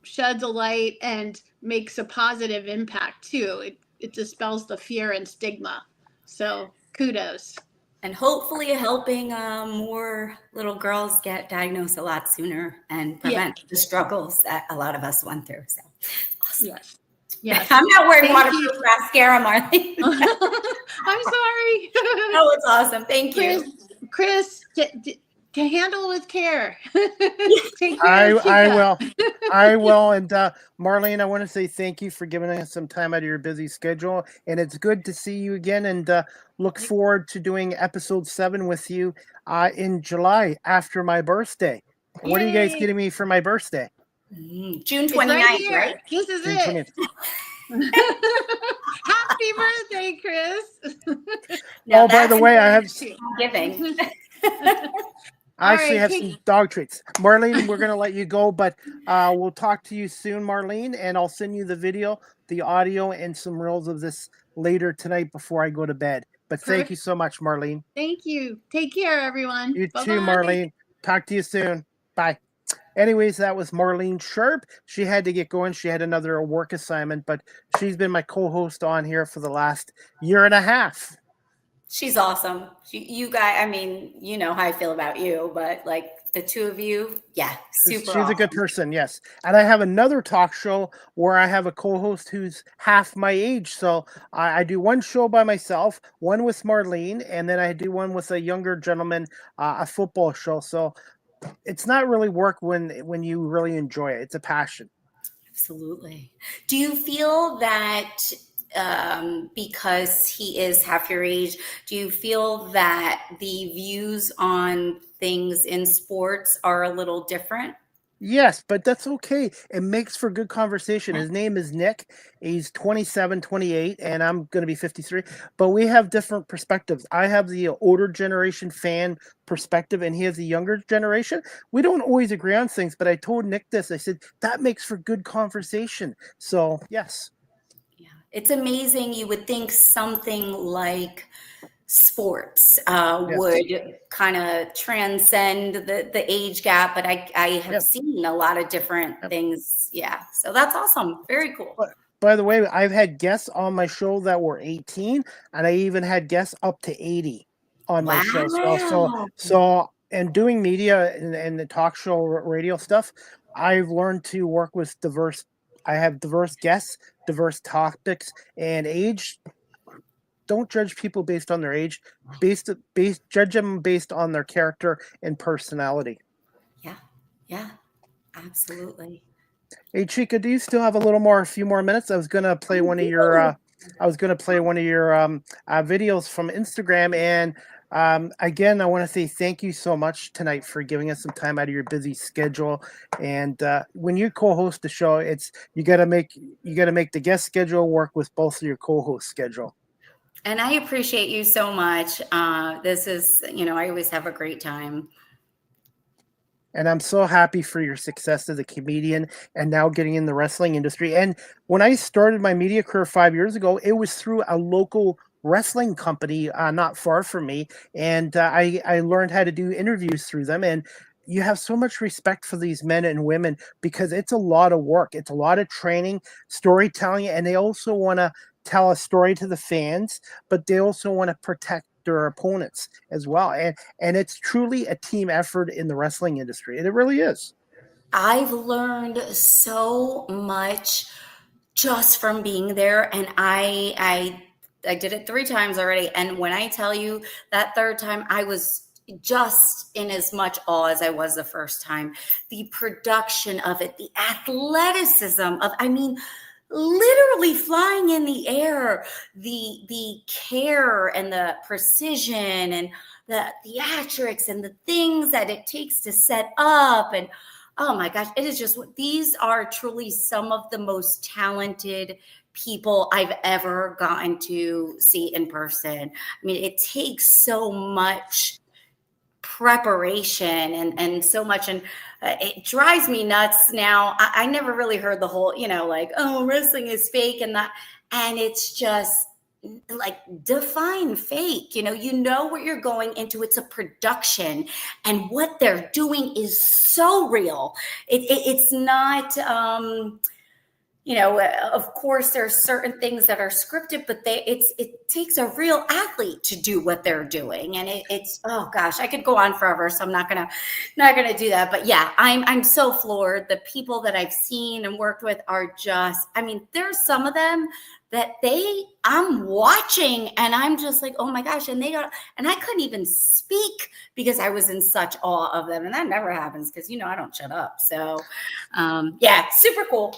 sheds a light and makes a positive impact too. It dispels the fear and stigma. So kudos. And hopefully helping more little girls get diagnosed a lot sooner and prevent the struggles that a lot of us went through. So awesome. Yes. I'm not wearing waterproof mascara, Marlene. I'm sorry. No, it's awesome. Thank you. Chris, to handle with care. Take care. I will. And Marlene, I want to say thank you for giving us some time out of your busy schedule. And it's good to see you again, and look forward to doing episode 7 with you in July after my birthday. Yay. What are you guys getting me for my birthday? June 29th, right? This is June it. Happy birthday, Chris. By the way, I have giving. I All actually right, have take some dog treats. Marlene, we're going to let you go, but we'll talk to you soon, Marlene, and I'll send you the video, the audio, and some reels of this later tonight before I go to bed. But thank you perfect. so much, Marlene. Thank you. Take care, everyone. You Bye too, bye. Marlene. Talk to you soon. Bye. Anyways, that was Marlene Sharp. She had to get going. She had another work assignment, but she's been my co-host on here for the last year and a half. She's awesome. You guys, I mean, you know how I feel about you, but like the two of you, yeah, super She's a good awesome. person, yes. And I have another talk show where I have a co-host who's half my age. So I do one show by myself, one with Marlene, and then I do one with a younger gentleman, a football show. So it's not really work when you really enjoy it. It's a passion. Absolutely. Do you feel that because he is half your age, do you feel that the views on things in sports are a little different? Yes, but that's okay. It makes for good conversation. Yeah. His name is Nick. He's 27, 28, and I'm going to be 53. But we have different perspectives. I have the older generation fan perspective, and he has the younger generation. We don't always agree on things, but I told Nick this. I said, that makes for good conversation. So, yes. Yeah. It's amazing. You would think something like sports Yes. would kind of transcend the age gap, but I have Yep. seen a lot of different Yep. things. Yeah. So that's awesome. Very cool. But by the way, I've had guests on my show that were 18, and I even had guests up to 80 on my show. Wow. And doing media and the talk show radio stuff, I've learned to work with diverse. I have diverse guests, diverse topics, and age. Don't judge people based on their age. Judge them based on their character and personality. Yeah. Yeah. Absolutely. Hey Chica, do you still have a few more minutes? I was gonna play one of your videos from Instagram, and again, I want to say thank you so much tonight for giving us some time out of your busy schedule. And when you co-host the show, it's you got to make the guest schedule work with both of your co-host schedule. And I appreciate you so much. This is, I always have a great time. And I'm so happy for your success as a comedian and now getting in the wrestling industry. And when I started my media career 5 years ago, it was through a local wrestling company not far from me. And I learned how to do interviews through them. And you have so much respect for these men and women because it's a lot of work. It's a lot of training, storytelling, and they also want to tell a story to the fans, but they also want to protect their opponents as well. And it's truly a team effort in the wrestling industry. And it really is. I've learned so much just from being there, and I did it 3 times already. And when I tell you that third time, I was just in as much awe as I was the first time. The production of it, the athleticism of, I mean, literally flying in the air, the care and the precision and the theatrics and the things that it takes to set up. And oh my gosh, it is just, these are truly some of the most talented people I've ever gotten to see in person. I mean, it takes so much preparation and so much. And it drives me nuts now. I never really heard the whole, like, oh, wrestling is fake and that. And it's just like, define fake. You know what you're going into. It's a production, and what they're doing is so real. It's not of course there's certain things that are scripted, but it takes a real athlete to do what they're doing. And it's, oh gosh, I could go on forever. So I'm not gonna do that. But yeah, I'm so floored. The people that I've seen and worked with are just, I mean, there's some of them that I'm watching and I'm just like, oh my gosh. And I couldn't even speak because I was in such awe of them. And that never happens because, I don't shut up. So yeah, super cool.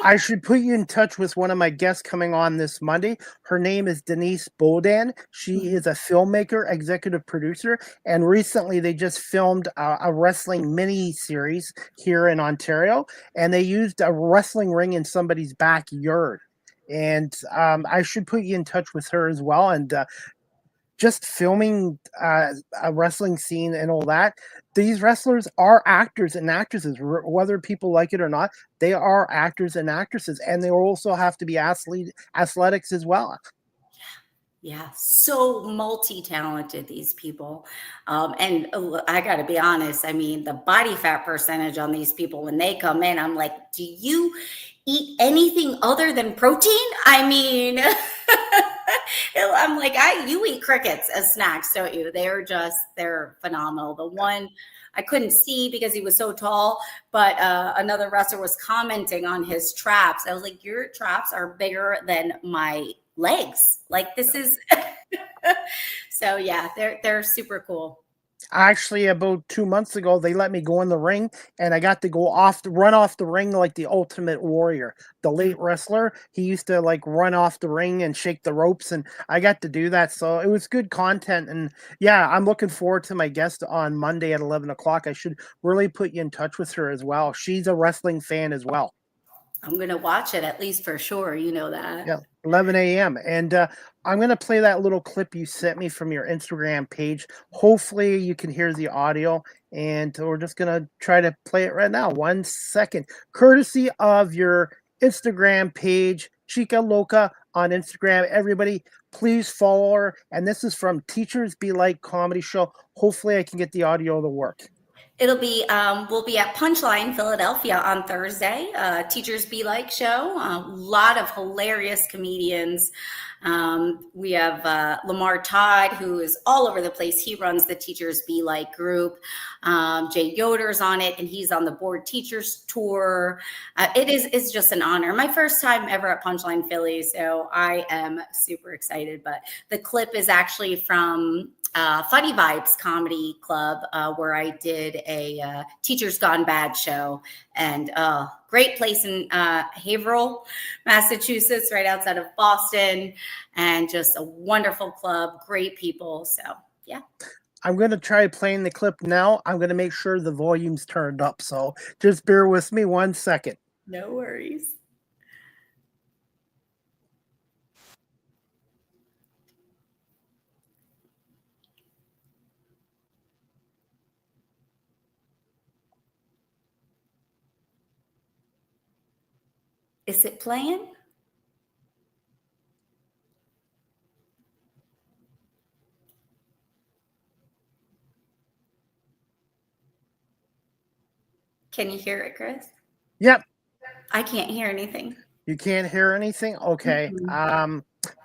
I should put you in touch with one of my guests coming on this Monday. Her name is Denise Bodan. She is a filmmaker, executive producer, and recently they just filmed a wrestling mini series here in Ontario, and they used a wrestling ring in somebody's backyard. And I should put you in touch with her as well. And just filming a wrestling scene and all that. These wrestlers are actors and actresses, whether people like it or not. They are actors and actresses, and they also have to be athletics as well. Yeah, so multi-talented, these people. And I got to be honest, I mean, the body fat percentage on these people when they come in, I'm like, do you eat anything other than protein? I mean, I'm like, you eat crickets as snacks, don't you? They're phenomenal. The one I couldn't see because he was so tall, but another wrestler was commenting on his traps. I was like, your traps are bigger than my legs. Like, this is so yeah, they're super cool. Actually, about 2 months ago, they let me go in the ring, and I got to run off the ring like the Ultimate Warrior, the late wrestler. He used to like run off the ring and shake the ropes, and I got to do that. So it was good content. And yeah, I'm looking forward to my guest on Monday at 11 o'clock. I should really put you in touch with her as well. She's a wrestling fan as well. I'm gonna watch it at least for sure. You know that. Yeah, 11 a.m. And I'm going to play that little clip you sent me from your Instagram page. Hopefully, you can hear the audio. And we're just going to try to play it right now. 1 second. Courtesy of your Instagram page, Chica Loca on Instagram. Everybody, please follow her. And this is from Teachers Be Like Comedy Show. Hopefully, I can get the audio to work. It'll be we'll be at Punchline, Philadelphia on Thursday. Teachers Be Like show. A lot of hilarious comedians. We have Lamar Todd, who is all over the place. He runs the Teachers Be Like group. Jay Yoder's on it, and he's on the Board Teachers Tour. It's just an honor. My first time ever at Punchline Philly, so I am super excited. But the clip is actually from Funny Vibes Comedy Club, where I did a Teachers Gone Bad show, and great place in Haverhill, Massachusetts, right outside of Boston, and just a wonderful club, great people. So yeah. I'm going to try playing the clip now. I'm going to make sure the volume's turned up. So just bear with me 1 second. No worries. Is it playing? Can you hear it, Chris? Yep. I can't hear anything. You can't hear anything? Okay. Mm-hmm.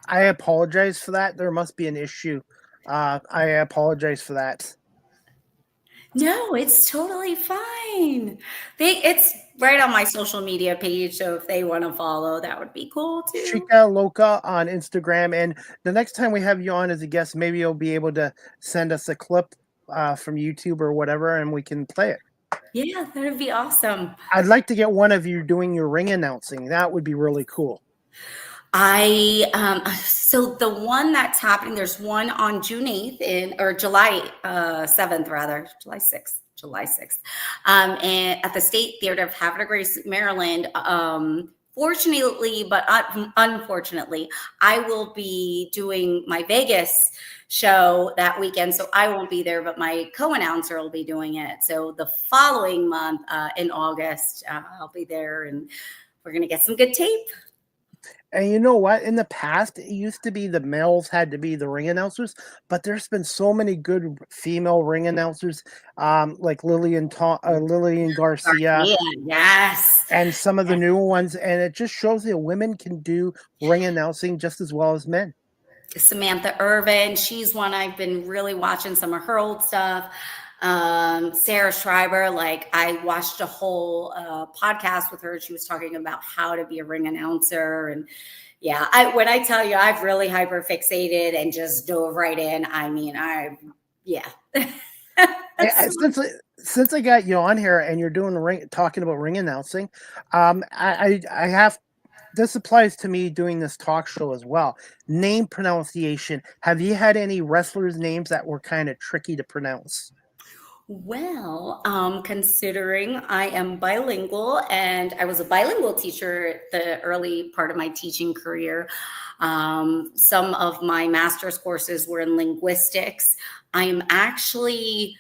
I apologize for that. There must be an issue. I apologize for that. No, it's totally fine. It's right on my social media page, so if they want to follow, that would be cool too. Chica Loca on Instagram, and the next time we have you on as a guest, maybe you'll be able to send us a clip from YouTube or whatever, and we can play it. Yeah, that would be awesome. I'd like to get one of you doing your ring announcing. That would be really cool. So the one that's happening, there's one on June 8th or July 7th, rather, July 6th, and at the State Theater of Havre de Grace, Maryland. Fortunately, but unfortunately, I will be doing my Vegas show that weekend, so I won't be there, but my co-announcer will be doing it. So the following month, in August, I'll be there, and we're going to get some good tape. And you know what? In the past, it used to be the males had to be the ring announcers, but there's been so many good female ring announcers, like Lillian Garcia. Yes. And some of the newer ones. And it just shows that women can do ring announcing just as well as men. Samantha Irvin, she's one I've been really watching some of her old stuff. Sarah Schreiber, like I watched a whole podcast with her. She was talking about how to be a ring announcer, and yeah, when I tell you I've really hyper fixated and just dove right in. I mean, Since I got you on here and you're doing talking about ring announcing, I have. This applies to me doing this talk show as well. Name pronunciation. Have you had any wrestlers' names that were kind of tricky to pronounce? Well, considering I am bilingual and I was a bilingual teacher the early part of my teaching career, some of my master's courses were in linguistics. I'm actually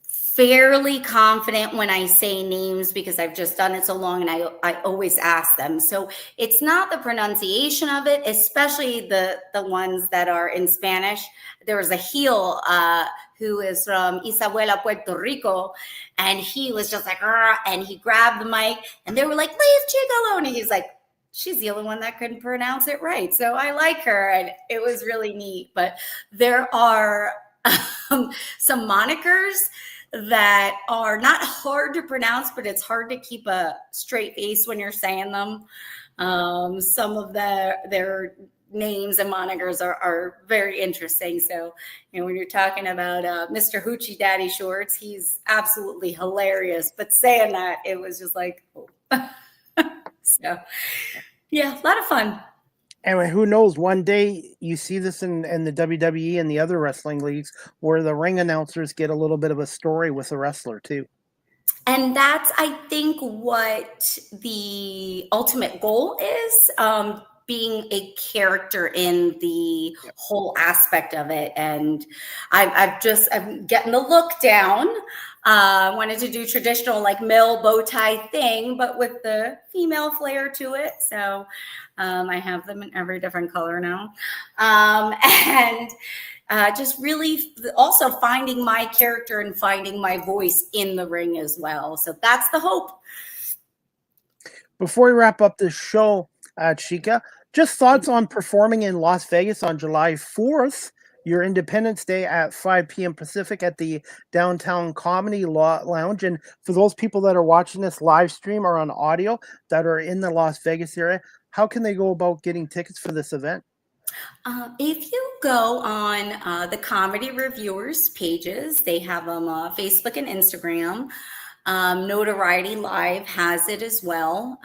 fairly confident when I say names because I've just done it so long and I always ask them. So it's not the pronunciation of it, especially the ones that are in Spanish. There was a heel who is from Isabuela, Puerto Rico, and he was just like, and he grabbed the mic and they were like, leave Chica alone. And he's like, she's the only one that couldn't pronounce it right. So I like her. And it was really neat. But there are some monikers that are not hard to pronounce, but it's hard to keep a straight face when you're saying them. Some of their names and monikers are very interesting. So, when you're talking about Mr. Hoochie Daddy Shorts, he's absolutely hilarious. But saying that, it was just like, oh. So, yeah, a lot of fun. Anyway, who knows? One day you see this in the WWE and the other wrestling leagues where the ring announcers get a little bit of a story with the wrestler too. And that's, I think, what the ultimate goal is, being a character in the whole aspect of it. And I'm getting the look down. Wanted to do traditional like male bow tie thing, but with the female flair to it. So I have them in every different color now. And just really also finding my character and finding my voice in the ring as well. So that's the hope. Before we wrap up this show, Chica, just thoughts on performing in Las Vegas on July 4th, your Independence Day at 5 p.m. Pacific at the Downtown Comedy Lounge. And for those people that are watching this live stream or on audio that are in the Las Vegas area, how can they go about getting tickets for this event? If you go on the Comedy Reviewers pages, they have them Facebook and Instagram. Notoriety Live has it as well.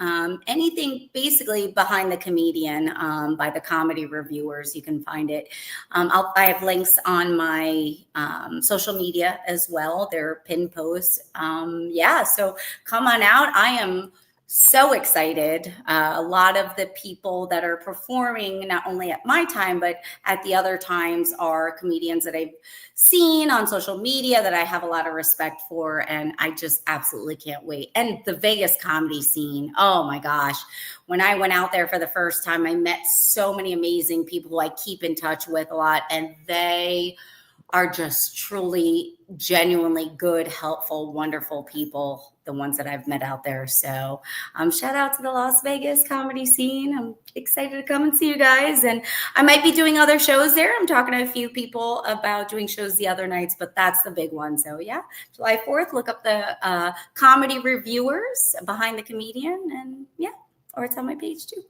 Anything basically behind the comedian by the Comedy Reviewers, you can find it. I have links on my social media as well. They're pinned posts. So come on out. I am so excited. A lot of the people that are performing, not only at my time, but at the other times, are comedians that I've seen on social media that I have a lot of respect for. And I just absolutely can't wait. And the Vegas comedy scene, oh my gosh. When I went out there for the first time, I met so many amazing people who I keep in touch with a lot. And they are just truly, genuinely good, helpful, wonderful people, the ones that I've met out there. So shout out to the Las Vegas comedy scene. I'm excited to come and see you guys. And I might be doing other shows there. I'm talking to a few people about doing shows the other nights, but that's the big one. So yeah, July 4th, look up the Comedy Reviewers behind the comedian. And yeah, or it's on my page too.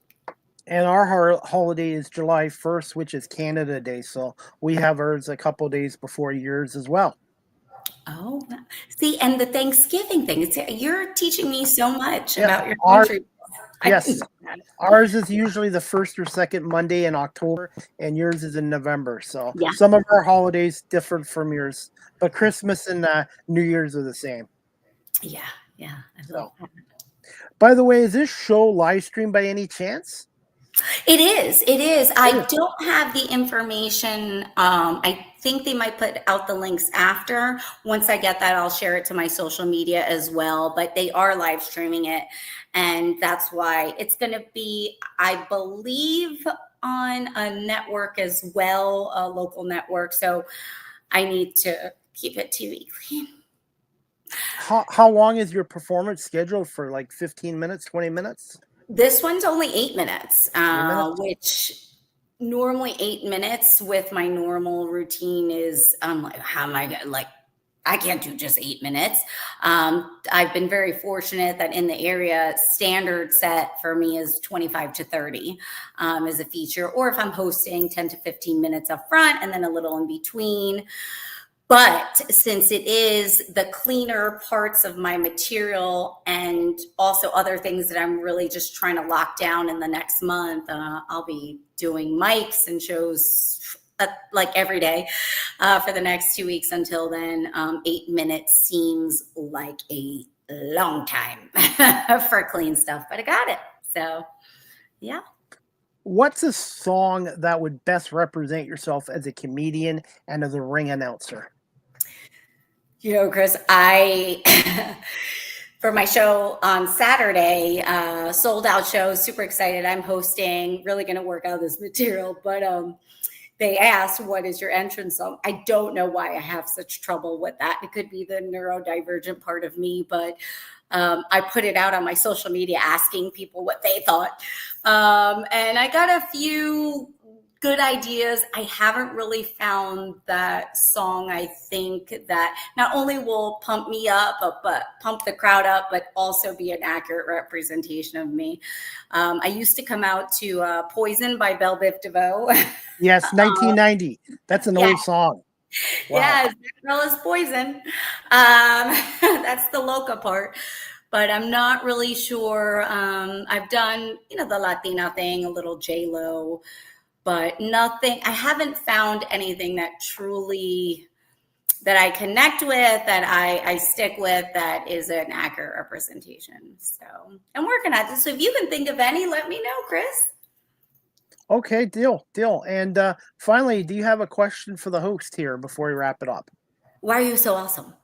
And our holiday is July 1st, which is Canada Day. So we have ours a couple days before yours as well. Oh, see, and the Thanksgiving thing. You're teaching me so much about your country. Yes. Ours is usually the first or second Monday in October, and yours is in November. So some of our holidays differ from yours, but Christmas and New Year's are the same. Yeah. So, by the way, is this show live streamed by any chance? It is. I don't have the information. I think they might put out the links after. Once I get that, I'll share it to my social media as well. But they are live streaming it. And that's why it's going to be, I believe, on a network as well, a local network. So I need to keep it TV clean. How long is your performance scheduled for? Like 15 minutes, 20 minutes? This one's only 8 minutes, which normally 8 minutes with my normal routine is, I'm like, how am I going to, I can't do just 8 minutes. I've been very fortunate that in the area, standard set for me is 25 to 30 as a feature, or if I'm hosting 10 to 15 minutes up front and then a little in between. But since it is the cleaner parts of my material and also other things that I'm really just trying to lock down in the next month, I'll be doing mics and shows like every day for the next 2 weeks until then. 8 minutes seems like a long time for clean stuff, but I got it. So, yeah. What's a song that would best represent yourself as a comedian and as a ring announcer? Chris, I for my show on Saturday, sold out show, super excited. I'm hosting, really going to work out this material, but they asked, what is your entrance song? I don't know why I have such trouble with that. It could be the neurodivergent part of me, but I put it out on my social media asking people what they thought. And I got a few good ideas. I haven't really found that song, I think, that not only will pump me up, but pump the crowd up, but also be an accurate representation of me. I used to come out to Poison by Belle Biv DeVoe. Yes, 1990. That's an old song. Wow. Yes, Cinderella's Poison. That's the Loca part. But I'm not really sure. I've done, the Latina thing, a little J-Lo, but nothing. I haven't found anything that truly that I connect with, that I stick with, that is an accurate representation. So I'm working on this. So if you can think of any, let me know, Chris. Okay, deal. And finally, do you have a question for the host here before we wrap it up? Why are you so awesome?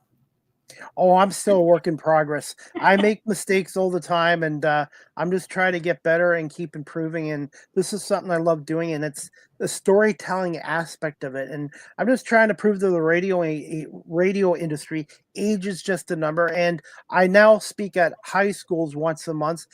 Oh, I'm still a work in progress. I make mistakes all the time, and I'm just trying to get better and keep improving. And this is something I love doing, and it's the storytelling aspect of it. And I'm just trying to prove to the radio industry, age is just a number. And I now speak at high schools once a month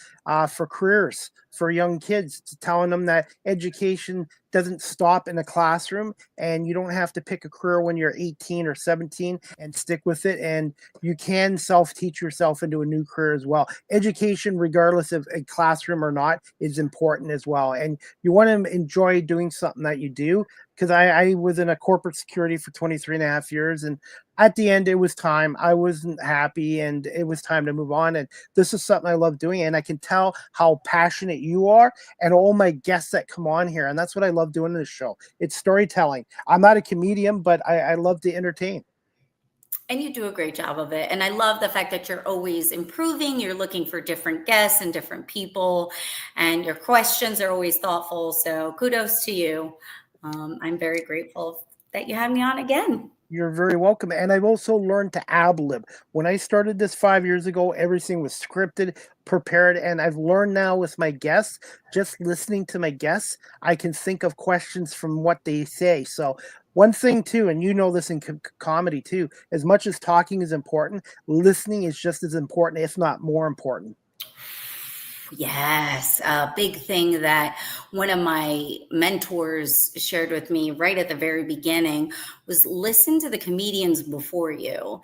for careers for young kids, telling them that education doesn't stop in a classroom, and you don't have to pick a career when you're 18 or 17 and stick with it. And you can self-teach yourself into a new career as well. Education, regardless of a classroom or not, is important as well. And you want to enjoy doing something that you do, because I was in a corporate security for 23 and a half years. And at the end, it was time. I wasn't happy, and it was time to move on. And this is something I love doing. And I can tell how passionate you are and all my guests that come on here. And that's what I love doing in this show. It's storytelling. I'm not a comedian, but I love to entertain. And you do a great job of it. And I love the fact that you're always improving. You're looking for different guests and different people, and your questions are always thoughtful. So kudos to you. I'm very grateful that you had me on again. You're very welcome. And I've also learned to ad-lib. When I started this 5 years ago, everything was scripted, prepared, and I've learned now with my guests, just listening to my guests, I can think of questions from what they say. So one thing too, and you know this in comedy too, as much as talking is important, listening is just as important, if not more important. Yes, a big thing that one of my mentors shared with me right at the very beginning was listen to the comedians before you.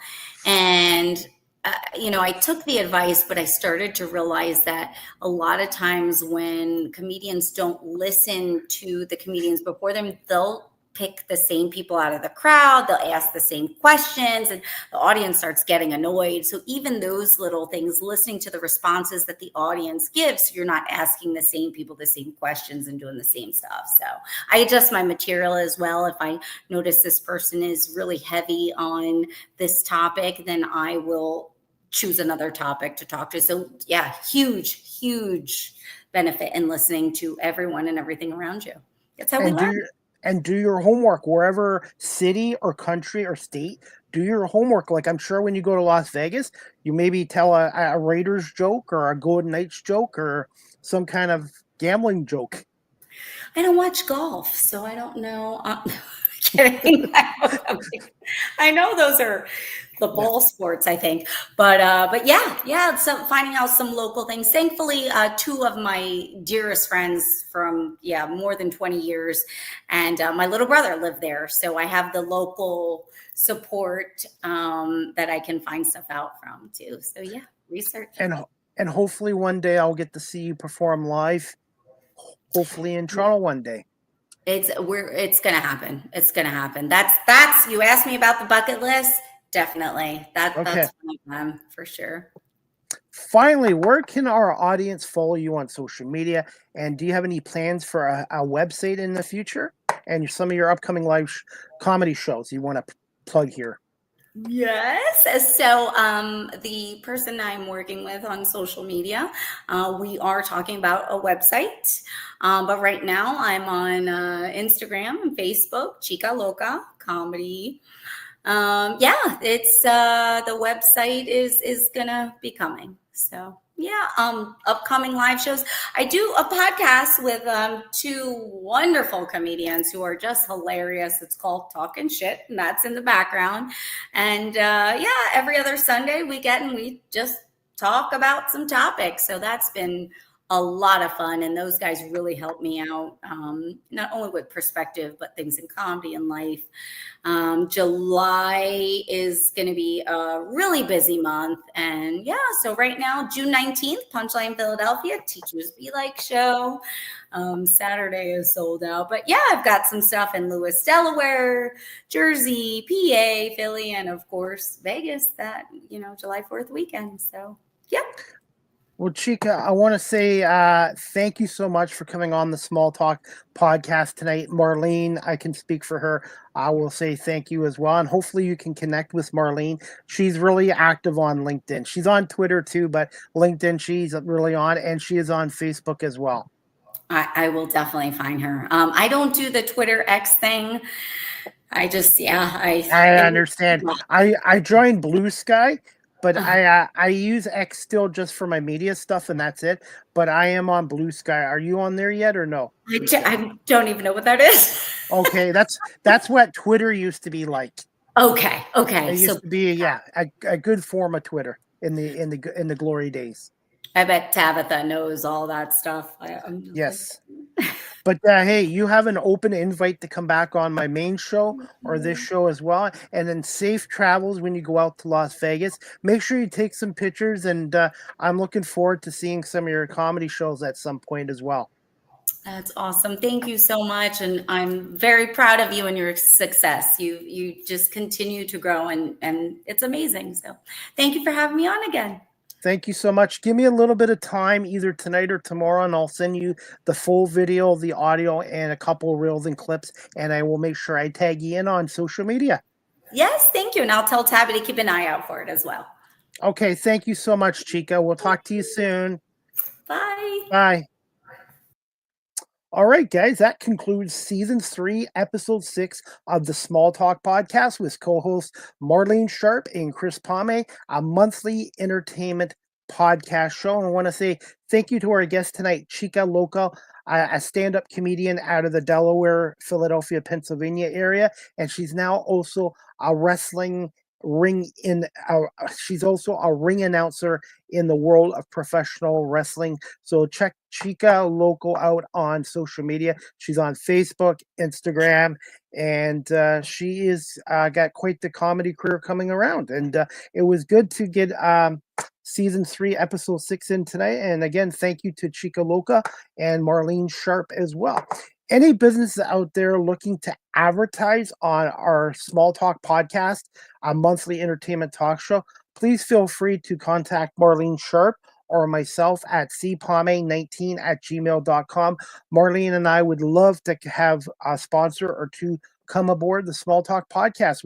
And I took the advice, but I started to realize that a lot of times when comedians don't listen to the comedians before them, they'll pick the same people out of the crowd. They'll ask the same questions, and the audience starts getting annoyed. So even those little things, listening to the responses that the audience gives, so you're not asking the same people the same questions and doing the same stuff. So I adjust my material as well. If I notice this person is really heavy on this topic, then I will choose another topic to talk to. So yeah, huge benefit in listening to everyone and everything around you. That's how we learn. And do your homework wherever city or country or state. Do your homework. Like, I'm sure when you go to Las Vegas, you maybe tell a Raiders joke or a Golden Knights joke or some kind of gambling joke. I don't watch golf, so I don't know. Kidding. I know those are the ball sports, I think, but yeah. So finding out some local things. Thankfully, two of my dearest friends from more than 20 years, and my little brother lived there, so I have the local support that I can find stuff out from too. So yeah, research. And hopefully one day I'll get to see you perform live. Hopefully in Toronto one day. It's gonna happen. It's gonna happen. That's you asked me about the bucket list. Definitely. That's one of them for sure. Finally, where can our audience follow you on social media? And do you have any plans for a website in the future? and some of your upcoming live comedy shows you want to plug here. Yes. So the person I'm working with on social media, we are talking about a website. But right now I'm on Instagram and Facebook, Chica Loca Comedy. Yeah, it's the website is gonna be coming. So yeah, upcoming live shows. I do a podcast with two wonderful comedians who are just hilarious. It's called Talking Shit, and that's in the background. And yeah, every other Sunday we get and we just talk about some topics. So that's been a lot of fun, and those guys really help me out, not only with perspective but things in comedy and life. July is going to be a really busy month, and yeah, so right now June 19th, Punchline Philadelphia, Teachers Be Like show. Saturday is sold out, but yeah, I've got some stuff in Lewis, Delaware, Jersey, PA, Philly, and of course Vegas that July 4th weekend. So yeah. Well, Chica, I want to say thank you so much for coming on the Small Talk podcast tonight. Marlene, I can speak for her. I will say thank you as well. And hopefully you can connect with Marlene. She's really active on LinkedIn. She's on Twitter too, but LinkedIn, she's really on, and she is on Facebook as well. I will definitely find her. I don't do the Twitter X thing. I understand. I joined Blue Sky. But I use X still just for my media stuff, and that's it. But I am on Blue Sky. Are you on there yet, or no? I don't even know what that is. Okay, that's what Twitter used to be like. Okay. It used to be a good form of Twitter in the glory days. I bet Tabitha knows all that stuff. Yes. But hey, you have an open invite to come back on my main show or this show as well. And then safe travels when you go out to Las Vegas. Make sure you take some pictures, and I'm looking forward to seeing some of your comedy shows at some point as well. That's awesome. Thank you so much. And I'm very proud of you and your success. You just continue to grow, and it's amazing. So thank you for having me on again. Thank you so much. Give me a little bit of time, either tonight or tomorrow, and I'll send you the full video, the audio, and a couple of reels and clips, and I will make sure I tag you in on social media. Yes, thank you. And I'll tell Tabby to keep an eye out for it as well. Okay, thank you so much, Chica. We'll talk to you soon. Bye. Bye. All right, guys, that concludes season 3, episode 6 of the Small Talk podcast with co-hosts Marlene Sharp and Chris Pomay, a monthly entertainment podcast show. And I want to say thank you to our guest tonight, Chica Loca, a stand-up comedian out of the Delaware, Philadelphia, Pennsylvania area, and she's now also a wrestling she's also a ring announcer in the world of professional wrestling. So check Chica Loco out on social media. She's on Facebook, Instagram, and she is got quite the comedy career coming around. And it was good to get season 3, episode 6 in tonight. And again, thank you to Chica Loca and Marlene Sharp as well. Any businesses out there looking to advertise on our Small Talk podcast, a monthly entertainment talk show, please feel free to contact Marlene Sharp or myself at cpomay19@gmail.com. Marlene and I would love to have a sponsor or two come aboard the Small Talk podcast.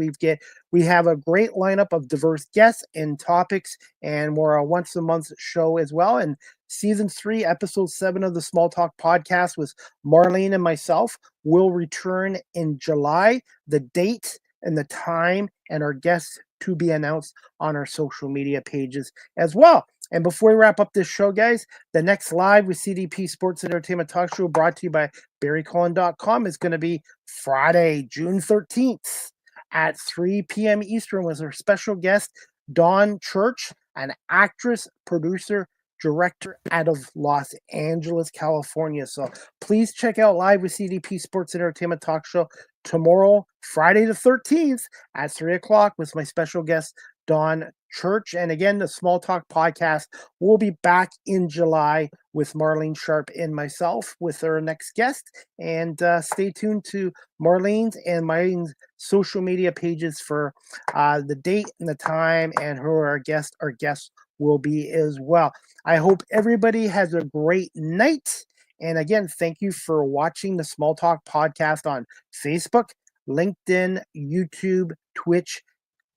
We have a great lineup of diverse guests and topics, and we're a once a month show as well. And season 3, episode 7 of the Small Talk podcast with Marlene and myself will return in July. The date and the time and our guests to be announced on our social media pages as well. And before we wrap up this show, guys, the next live with CDP Sports Entertainment Talk Show brought to you by BarryCollin.com is going to be Friday, June 13th at 3 p.m. Eastern with our special guest, Dawn Church, an actress, producer, director out of Los Angeles, California. So please check out Live with CDP Sports Entertainment Talk Show tomorrow, Friday the 13th at 3 o'clock with my special guest, Dawn Church. And again, the Small Talk podcast will be back in July with Marlene Sharp and myself with our next guest. And stay tuned to Marlene's and my social media pages for the date and the time and who our guests will be as well. I hope everybody has a great night And again, thank you for watching the Small Talk podcast on Facebook, LinkedIn, YouTube, Twitch,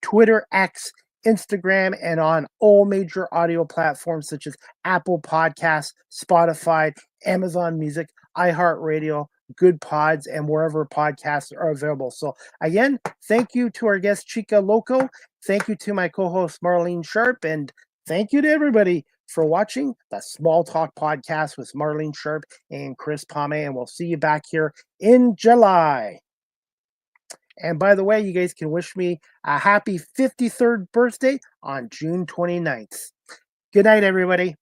Twitter, X, Instagram, and on all major audio platforms such as Apple Podcasts, Spotify, Amazon Music, iHeartRadio, Good Pods, and wherever podcasts are available. So again, thank you to our guest Chica Loco. Thank you to my co-host Marlene Sharp, and thank you to everybody for watching the Small Talk podcast with Marlene Sharp and Chris Pomay, and we'll see you back here in July. And by the way, you guys can wish me a happy 53rd birthday on June 29th. Good night, everybody.